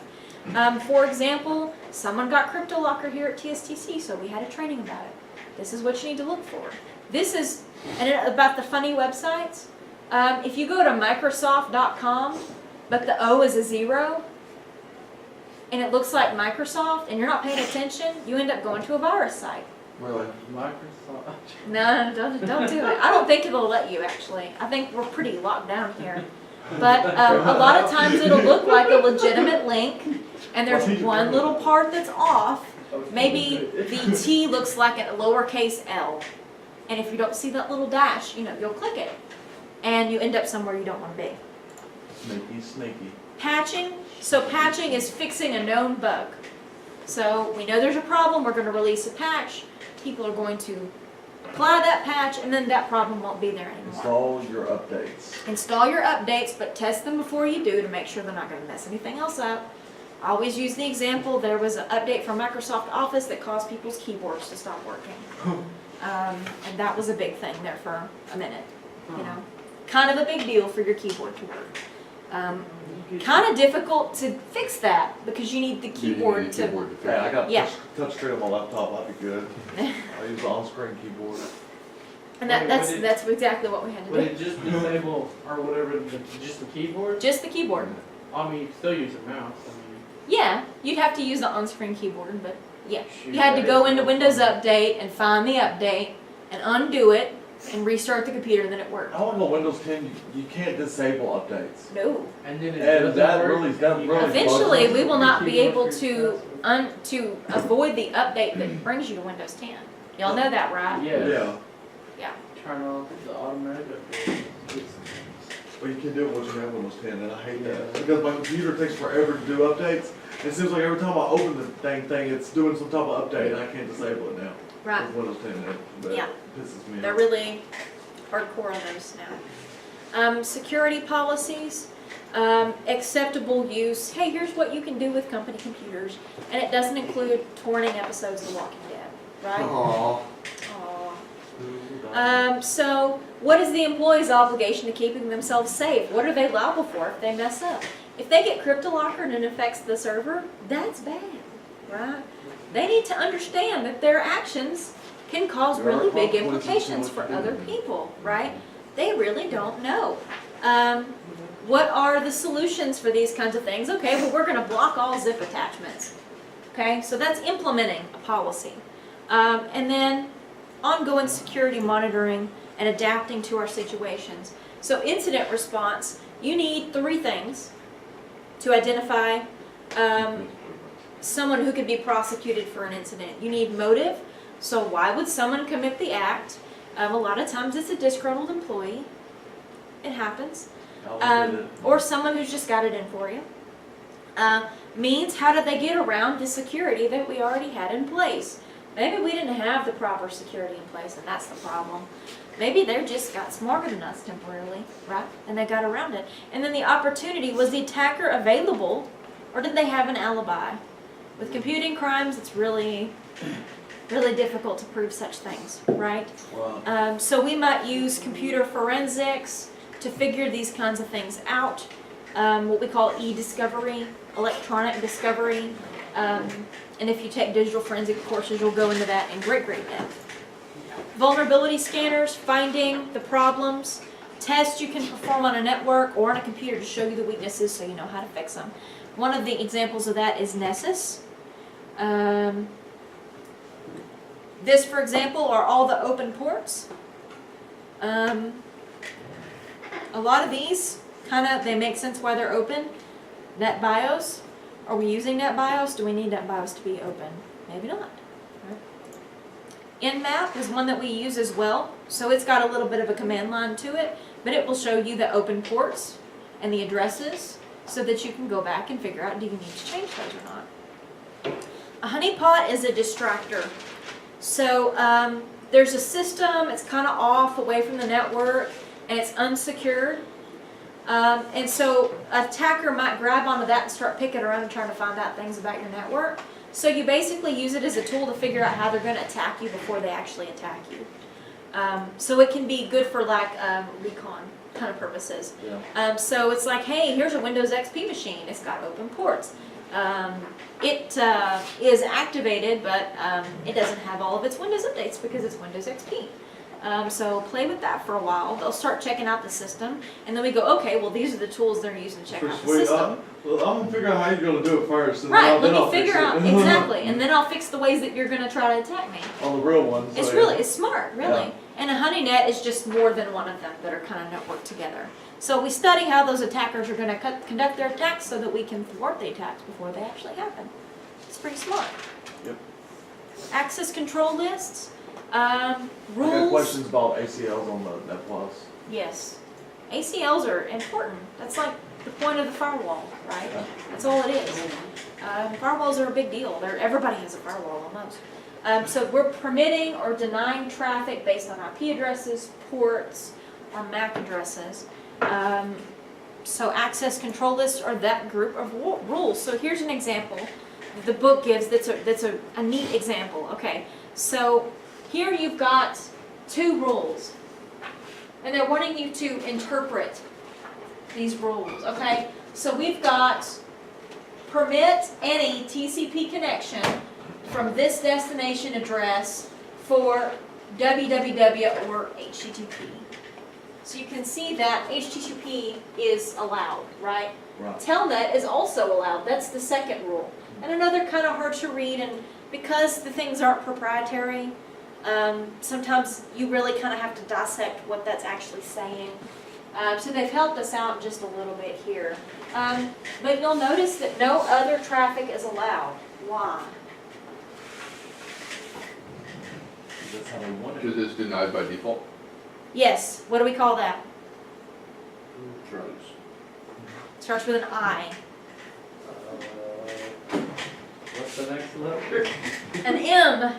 A: For example, someone got crypto locker here at TSTC, so we had a training about it. This is what you need to look for. This is, and about the funny websites, if you go to Microsoft.com, but the O is a 0, and it looks like Microsoft, and you're not paying attention, you end up going to a virus site.
C: Really?
B: Microsoft.
A: No, don't do it. I don't think it'll let you, actually. I think we're pretty locked down here. But a lot of times it'll look like a legitimate link, and there's one little part that's off. Maybe the T looks like a lowercase l. And if you don't see that little dash, you'll click it. And you end up somewhere you don't want to be.
C: Sneaky, sneaky.
A: Patching. So patching is fixing a known bug. So we know there's a problem, we're going to release a patch. People are going to apply that patch, and then that problem won't be there anymore.
C: Install your updates.
A: Install your updates, but test them before you do to make sure they're not going to mess anything else up. I always use the example, there was an update from Microsoft Office that caused people's keyboards to stop working. And that was a big thing there for a minute, Kind of a big deal for your keyboard to work. Kind of difficult to fix that because you need the keyboard to...
C: Hey, I got
A: Yeah.
C: touch screen on my laptop, that'd be good. I use the on-screen keyboard.
A: And that's exactly what we had to
B: Would
A: do.
B: it just disable or whatever, just the keyboard?
A: Just the keyboard.
B: I mean, you can still use a mouse. I mean,
A: Yeah, you'd have to use the on-screen keyboard, but yeah.
B: shoot,
A: You had to go
B: that
A: into
B: is-
A: Windows Update and find the update and undo it and restart the computer, and then it worked.
C: I want on Windows 10, you can't disable updates.
A: No.
B: And then it
C: And
B: doesn't
C: that
B: work,
C: really- that
B: and you
C: really
B: have to-
A: Eventually, we will not be
B: Keyboard
A: able
B: for
A: to
B: your
A: to avoid the update that brings you to Windows 10. Y'all know that, right?
B: Yeah.
A: Yeah.
B: Turn off the automatic update.
C: But you can do it once you have Windows 10, and I hate that. Because my computer takes forever to do updates. It seems like every time I open the dang thing, it's doing some type of update, and I can't disable it now.
A: Right.
C: With Windows 10, that
A: Yeah.
C: pisses me
A: They're
C: off.
A: really hardcore on those now. Security policies, acceptable use. Hey, here's what you can do with company computers, and it doesn't include torrenting episodes of The Walking Dead, right?
C: Aww.
A: Aw. So, what is the employee's obligation to keeping themselves safe? What are they liable for if they mess up? If they get cryptolockered and it affects the server, that's bad, right? They need to understand that their actions can cause
C: There are
A: really big
C: consequences to
A: implications
C: what
A: for
C: you do.
A: other people, right? They really don't know. What are the solutions for these kinds of things? Okay, well, we're going to block all zip attachments. Okay, so that's implementing a policy. And then ongoing security monitoring and adapting to our situations. So incident response, you need 3 things to identify someone who could be prosecuted for an incident. You need motive. So why would someone commit the act? A lot of times it's a disgruntled employee. It happens. Or someone who's just got it in for you. Means, how did they get around the security that we already had in place? Maybe we didn't have the proper security in place, and that's the problem. Maybe they just got smarter than us temporarily, right? And they got around it. And then the opportunity, was the attacker available, or did they have an alibi? With computing crimes, it's really difficult to prove such things, right?
C: Wow.
A: So we might use computer forensics to figure these kinds of things out. What we call e-discovery, electronic discovery. And if you take digital forensic courses, you'll go into that in great depth. Vulnerability scanners, finding the problems. Tests you can perform on a network or on a computer to show you the weaknesses so you know how to fix them. One of the examples of that is Nessus. This, for example, are all the open ports. A lot of these, they make sense why they're open. NetBIOS, are we using NetBIOS? Do we need NetBIOS to be open? Maybe not. Nmap is one that we use as well. So it's got a little bit of a command line to it, but it will show you the open ports and the addresses so that you can go back and figure out, do you need to change those or not? A honeypot is a distractor. So there's a system, it's kind of off away from the network, and it's unsecured. And so an attacker might grab onto that and start picking around and trying to find out things about your network. So you basically use it as a tool to figure out how they're going to attack you before they actually attack you. So it can be good for recon kind of purposes.
C: Yeah.
A: So it's like, hey, here's a Windows XP machine. It's got open ports. It is activated, but it doesn't have all of its Windows updates because it's Windows XP. So play with that for a while. They'll start checking out the system, and then we go, okay, well, these are the tools they're using to check
C: Pretty
A: out the
C: sweet.
A: system.
C: Well, I'm gonna figure out how you're gonna do it first. And
A: Right,
C: then
A: let
C: I'll
A: me figure
C: fix
A: out,
C: it.
A: exactly, and then I'll fix the ways that you're gonna try to attack me.
C: On the real ones.
A: It's
C: so,
A: really,
C: yeah.
A: it's smart, really.
C: Yeah.
A: And a honey net is just more than one of them that are kind of networked together. So we study how those attackers are gonna conduct their attacks so that we can thwart the attacks before they actually happen. It's pretty smart.
C: Yep.
A: Access control lists,
C: I got
A: rules.
C: questions about ACLs on the Net Plus.
A: Yes. ACLs are important. That's like the point of the firewall, right?
C: Yeah.
A: That's all it is. Firewalls are a big deal. Everybody has a firewall almost. So we're permitting or denying traffic based on IP addresses, ports, or MAC addresses. So access control lists are that group of rules. So here's an example the book gives that's a neat example. Okay, so here you've got 2 rules, and they're wanting you to interpret these rules. Okay, so we've got permit any TCP connection from this destination address for www or HTTP. So you can see that HTTP is allowed, right?
C: Right.
A: Telnet is also allowed. That's the second rule. And another kind of hard to read, and because the things aren't proprietary, sometimes you really kind of have to dissect what that's actually saying. So they've helped us out just a little bit here. But you'll notice that no other traffic is allowed. Why?
C: That's how they want it.
D: Because it's denied by default.
A: Yes. What do we call that?
D: Tries.
A: Starts with an I.
B: What's the next letter?
A: An M.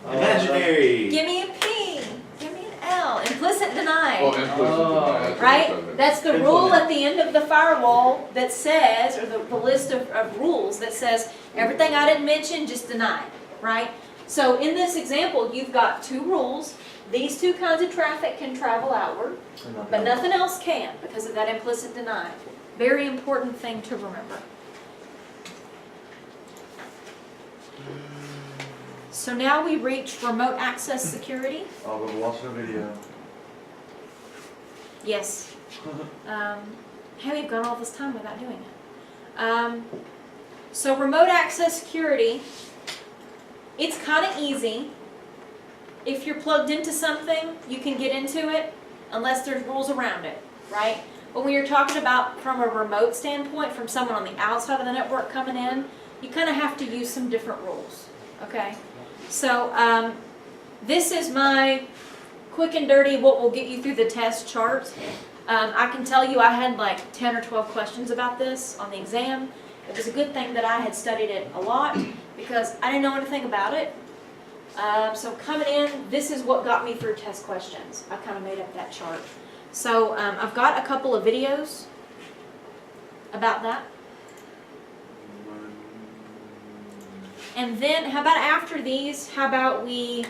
F: Imaginary.
A: Give me a P. Give me an L. Implicit deny.
D: Oh, implicit denial, that's what it
A: Right?
D: says.
A: That's the rule at the end of the firewall that says, or the list of rules that says, everything I didn't mention, just deny, right? So in this example, you've got 2 rules. These 2 kinds of traffic can travel outward, but nothing else can because of that implicit deny. Very important thing to remember. So now we reach remote access security.
C: I was watching a video.
A: Yes. Hey, we've gone all this time without doing it. So remote access security, it's kind of easy. If you're plugged into something, you can get into it unless there's rules around it, right? But when you're talking about from a remote standpoint, from someone on the outside of the network coming in, you kind of have to use some different rules, okay? So this is my quick and dirty what will get you through the test chart. I can tell you I had like 10 or 12 questions about this on the exam. It was a good thing that I had studied it a lot because I didn't know anything about it. So coming in, this is what got me through test questions. I kind of made up that chart. So I've got a couple of videos about that. And then how about after these, how about we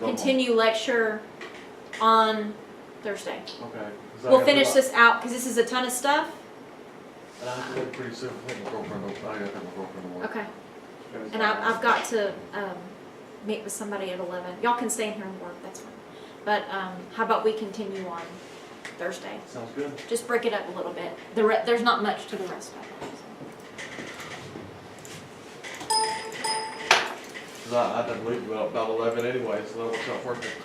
A: continue lecture on Thursday?
C: Okay.
A: We'll finish this out because this is a ton of stuff.
C: And I have to leave pretty soon. I think my girlfriend will. I gotta take my girlfriend to work.
A: Okay. And I've got to meet with somebody at 11. Y'all can stay in here and work, that's fine. But how about we continue on Thursday?
C: Sounds good.
A: Just break it up a little bit. There's not much to the rest of it.
C: Cause I had to leave about 11 anyway, so that works out perfect.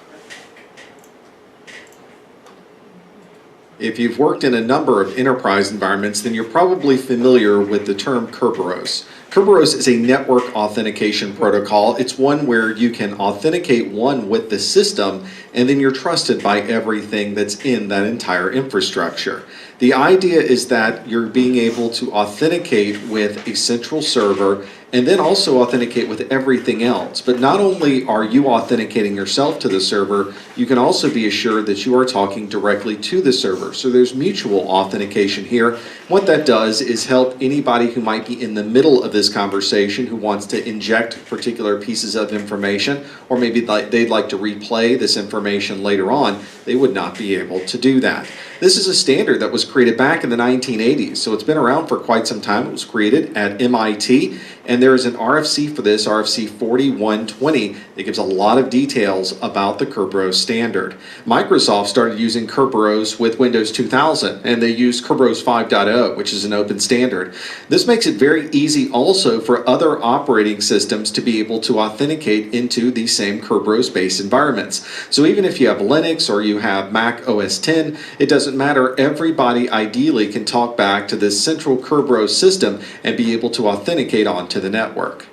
G: If you've worked in a number of enterprise environments, then you're probably familiar with the term Kerberos. Kerberos is a network authentication protocol. It's one where you can authenticate one with the system, and then you're trusted by everything that's in that entire infrastructure. The idea is that you're being able to authenticate with a central server and then also authenticate with everything else. But not only are you authenticating yourself to the server, you can also be assured that you are talking directly to the server. So there's mutual authentication here. What that does is help anybody who might be in the middle of this conversation who wants to inject particular pieces of information, or maybe they'd like to replay this information later on, they would not be able to do that. This is a standard that was created back in the 1980s, so it's been around for quite some time. It was created at MIT, and And there is an RFC for this, RFC 4120, that gives a lot of details about the Kerberos standard. Microsoft started using Kerberos with Windows 2000, and they used Kerberos 5.0, which is an open standard. This makes it very easy also for other operating systems to be able to authenticate into these same Kerberos-based environments. So even if you have Linux or you have Mac OS X, it doesn't matter. Everybody ideally can talk back to this central Kerberos system and be able to authenticate onto the network.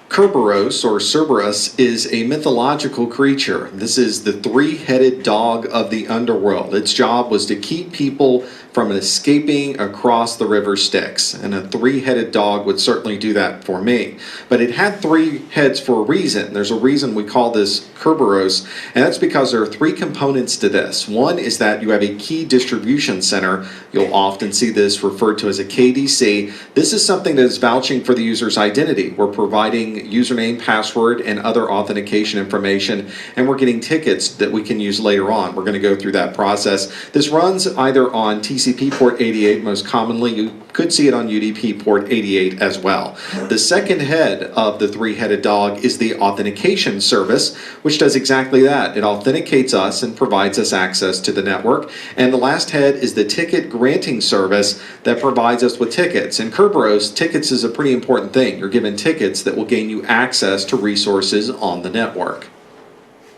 G: Kerberos, or Cerberus, is a mythological creature. This is the three-headed dog of the underworld. Its job was to keep people from escaping across the river Styx, and a three-headed dog would certainly do that for me. But it had three heads for a reason. There's a reason we call this Kerberos, and that's because there are three components to this. One is that you have a key distribution center. You'll often see this referred to as a KDC. This is something that is vouching for the user's identity. We're providing username, password, and other authentication information, and we're getting tickets that we can use later on. We're going to go through that process. This runs either on TCP port 88, most commonly. You could see it on UDP port 88 as well. The second head of the three-headed dog is the authentication service, which does exactly that. It authenticates us and provides us access to the network. And the last head is the ticket granting service that provides us with tickets. In Kerberos, tickets is a pretty important thing. You're given tickets that will gain you access to resources on the network.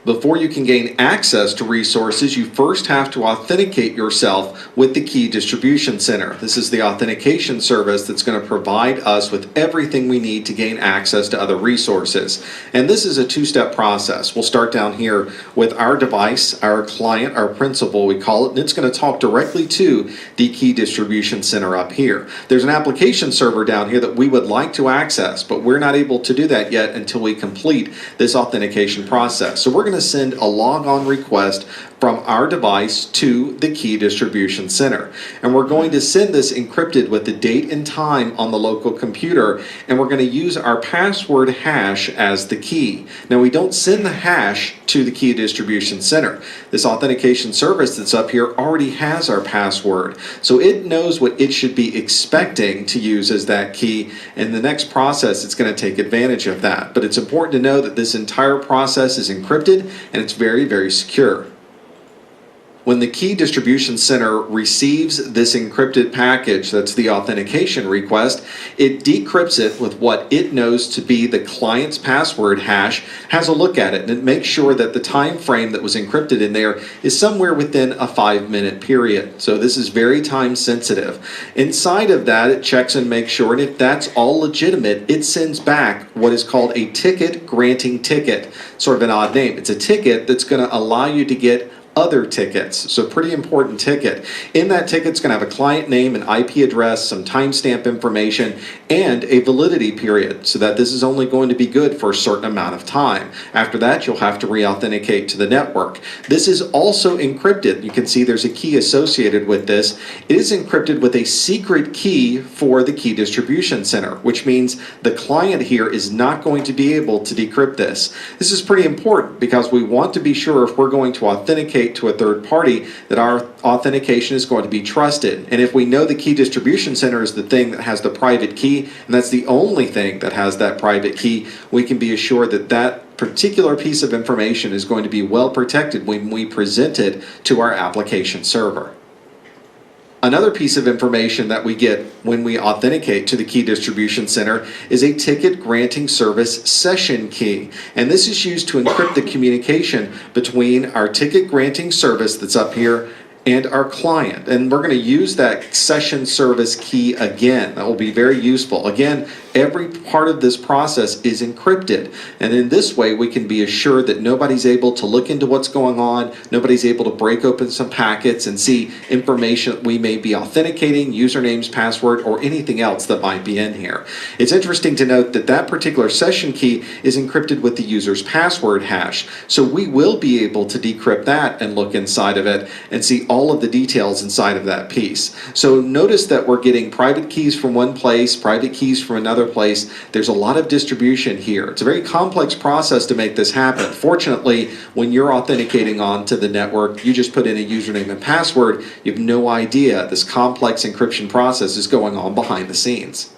G: Before you can gain access to resources, you first have to authenticate yourself with the key distribution center. This is the authentication service that's going to provide us with everything we need to gain access to other resources. And this is a two-step process. We'll start down here with our device, our client, our principal, we call it, and it's going to talk directly to the key distribution center up here. There's an application server down here that we would like to access, but we're not able to do that yet until we complete this authentication process. So we're going to send a logon request from our device to the key distribution center. And we're going to send this encrypted with the date and time on the local computer, and we're going to use our password hash as the key. Now, we don't send the hash to the key distribution center. This authentication service that's up here already has our password, so it knows what it should be expecting to use as that key, and the next process it's going to take advantage of that. But it's important to know that this entire process is encrypted and it's very, very secure. When the key distribution center receives this encrypted package, that's the authentication request, it decrypts it with what it knows to be the client's password hash, has a look at it, and it makes sure that the time frame that was encrypted in there is somewhere within a 5-minute period. So this is very time sensitive. Inside of that, it checks and makes sure, and if that's all legitimate, it sends back what is called a ticket granting ticket. Sort of an odd name. It's a ticket that's going to allow you to get other tickets. So pretty important ticket. In that ticket, it's going to have a client name, an IP address, some timestamp information, and a validity period, so that this is only going to be good for a certain amount of time. After that, you'll have to re-authenticate to the network. This is also encrypted. You can see there's a key associated with this. It is encrypted with a secret key for the key distribution center, which means the client here is not going to be able to decrypt this. This is pretty important because we want to be sure if we're going to authenticate to a third party that our authentication is going to be trusted. And if we know the key distribution center is the thing that has the private key, and that's the only thing that has that private key, we can be assured that that particular piece of information is going to be well protected when we present it to our application server. Another piece of information that we get when we authenticate to the key distribution center is a ticket granting service session key. And this is used to encrypt the communication between our ticket granting service that's up here and our client. And we're going to use that session service key again. That will be very useful. Again, every part of this process is encrypted. And in this way, we can be assured that nobody's able to look into what's going on, nobody's able to break open some packets and see information that we may be authenticating, usernames, password, or anything else that might be in here. It's interesting to note that that particular session key is encrypted with the user's password hash. So we will be able to decrypt that and look inside of it and see all of the details inside of that piece. So notice that we're getting private keys from one place, private keys from another place. There's a lot of distribution here. It's a very complex process to make this happen. Fortunately, when you're authenticating onto the network, you just put in a username and password. You have no idea this complex encryption process is going on behind the scenes.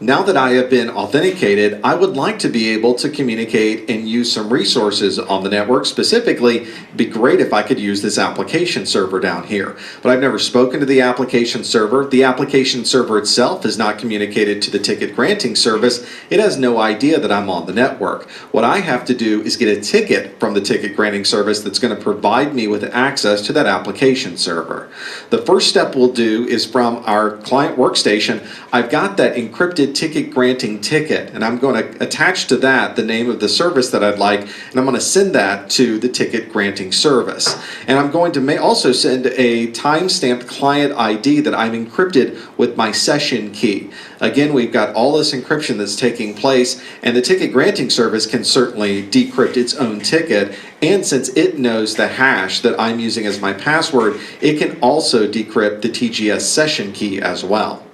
G: Now that I have been authenticated, I would like to be able to communicate and use some resources on the network. Specifically, it'd be great if I could use this application server down here. But I've never spoken to the application server. The application server itself is not communicated to the ticket granting service. It has no idea that I'm on the network. What I have to do is get a ticket from the ticket granting service that's going to provide me with access to that application server. The first step we'll do is from our client workstation, I've got that encrypted ticket granting ticket, and I'm going to attach to that the name of the service that I'd like, and I'm going to send that to the ticket granting service. And I'm going to also send a time-stamped client ID that I'm encrypted with my session key. Again, we've got all this encryption that's taking place, and the ticket granting service can certainly decrypt its own ticket, and since it knows the hash that I'm using as my password, it can also decrypt the TGS session key as well.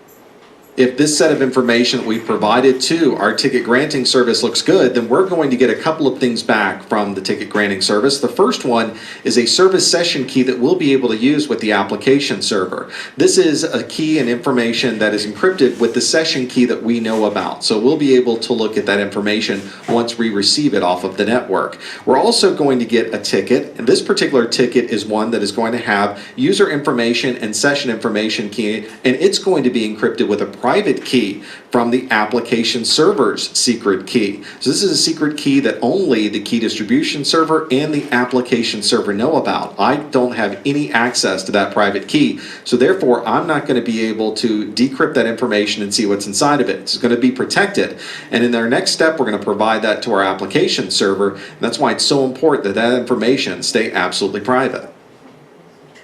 G: If this set of information that we've provided to our ticket granting service looks good, then we're going to get a couple of things back from the ticket granting service. The first one is a service session key that we'll be able to use with the application server. This is a key and information that is encrypted with the session key that we know about. So we'll be able to look at that information once we receive it off of the network. We're also going to get a ticket, and this particular ticket is one that is going to have user information and session information key, and it's going to be encrypted with a private key from the application server's secret key. So this is a secret key that only the key distribution server and the application server know about. I don't have any access to that private key, so therefore I'm not going to be able to decrypt that information and see what's inside of it. It's going to be protected, and in our next step we're going to provide that to our application server, and that's why it's so important that that information stay absolutely private.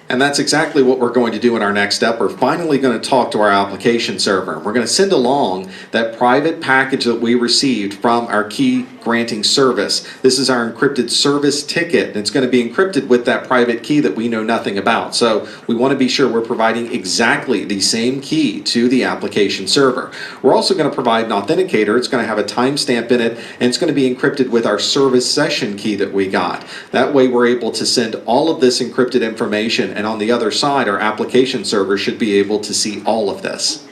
G: And that's exactly what we're going to do in our next step. We're finally going to talk to our application server. We're going to send along that private package that we received from our key granting service. This is our encrypted service ticket, and it's going to be encrypted with that private key that we know nothing about. So we want to be sure we're providing exactly the same key to the application server. We're also going to provide an authenticator. It's going to have a timestamp in it, and it's going to be encrypted with our service session key that we got. That way we're able to send all of this encrypted information, and on the other side, our application server should be able to see all of this.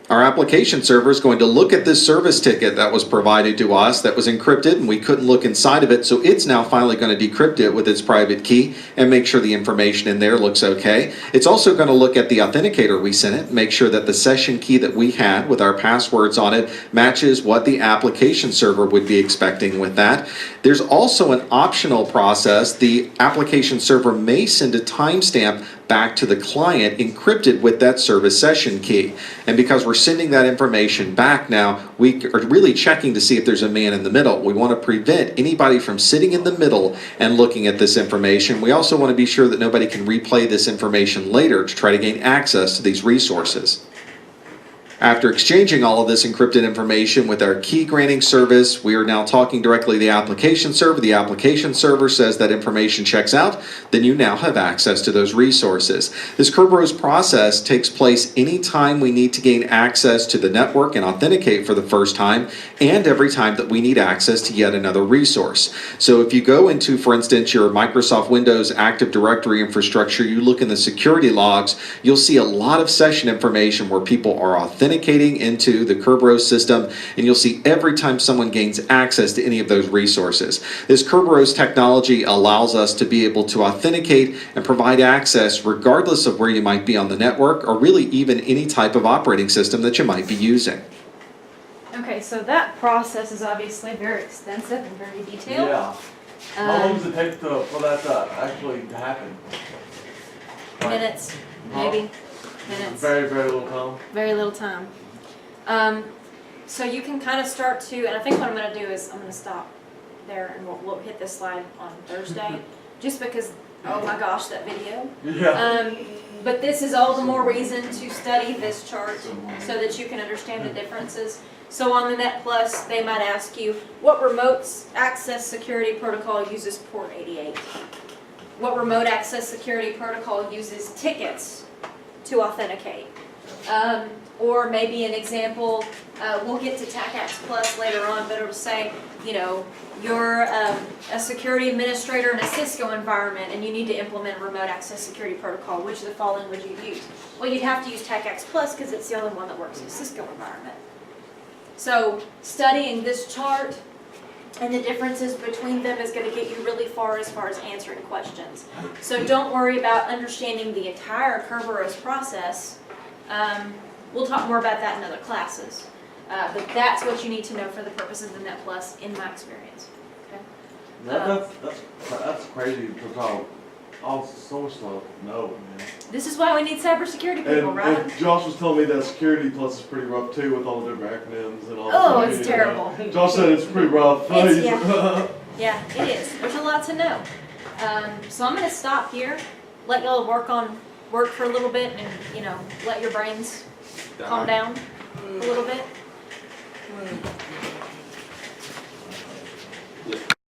G: Our application server is going to look at this service ticket that was provided to us that was encrypted, and we couldn't look inside of it, so it's now finally going to decrypt it with its private key and make sure the information in there looks okay. It's also going to look at the authenticator we sent it, make sure that the session key that we had with our passwords on it matches what the application server would be expecting with that. There's also an optional process. The application server may send a timestamp back to the client encrypted with that service session key. And because we're sending that information back now, we are really checking to see if there's a man in the middle. We want to prevent anybody from sitting in the middle and looking at this information. We also want to be sure that nobody can replay this information later to try to gain access to these resources. After exchanging all of this encrypted information with our key granting service, we are now talking directly to the application server. The application server says that information checks out, then you now have access to those resources. This Kerberos process takes place anytime we need to gain access to the network and authenticate for the first time, and every time that we need access to yet another resource. So if you go into, for instance, your Microsoft Windows Active Directory infrastructure, you look in the security logs, you'll see a lot of session information where people are authenticating into the Kerberos system, and you'll see every time someone gains access to any of those resources. This Kerberos technology allows us to be able to authenticate and provide access regardless of where you might be on the network, or really even any type of operating system that you might be using.
A: Okay, so that process is obviously very extensive and very detailed.
C: Yeah. How long does it take for that to actually happen?
A: Minutes, maybe. Minutes.
C: Very, very little time.
A: Very little time. So you can kind of start to, and I think what I'm going to do is I'm going to stop there, and we'll hit this slide on Thursday, just because, oh my gosh, that video.
C: Yeah.
A: But this is all the more reason to study this chart so that you can understand the differences. So on the Net Plus, they might ask you, what remote access security protocol uses port 88? What remote access security protocol uses tickets to authenticate? Or maybe an example, we'll get to TACAX Plus later on, but it'll say, you know, you're a security administrator in a Cisco environment and you need to implement a remote access security protocol. Which of the following would you use? Well, you'd have to use TACAX Plus because it's the only one that works in a Cisco environment. So studying this chart and the differences between them is going to get you really far as answering questions. So don't worry about understanding the entire Kerberos process. We'll talk more about that in other classes. But that's what you need to know for the purposes of Net Plus in my experience. Okay?
C: That's crazy to talk. Oh, so much stuff. No, man.
A: This is why we need cybersecurity people, right?
C: And Josh was telling me that Security Plus is pretty rough too, with all the different acronyms and all.
A: Oh,
C: the
A: it's
C: stuff, you know.
A: terrible.
C: Josh said it's pretty rough.
A: It's- Yeah, it is. There's a lot to know. So I'm going to stop here, let y'all work for a little bit, and let your brains calm down a little bit.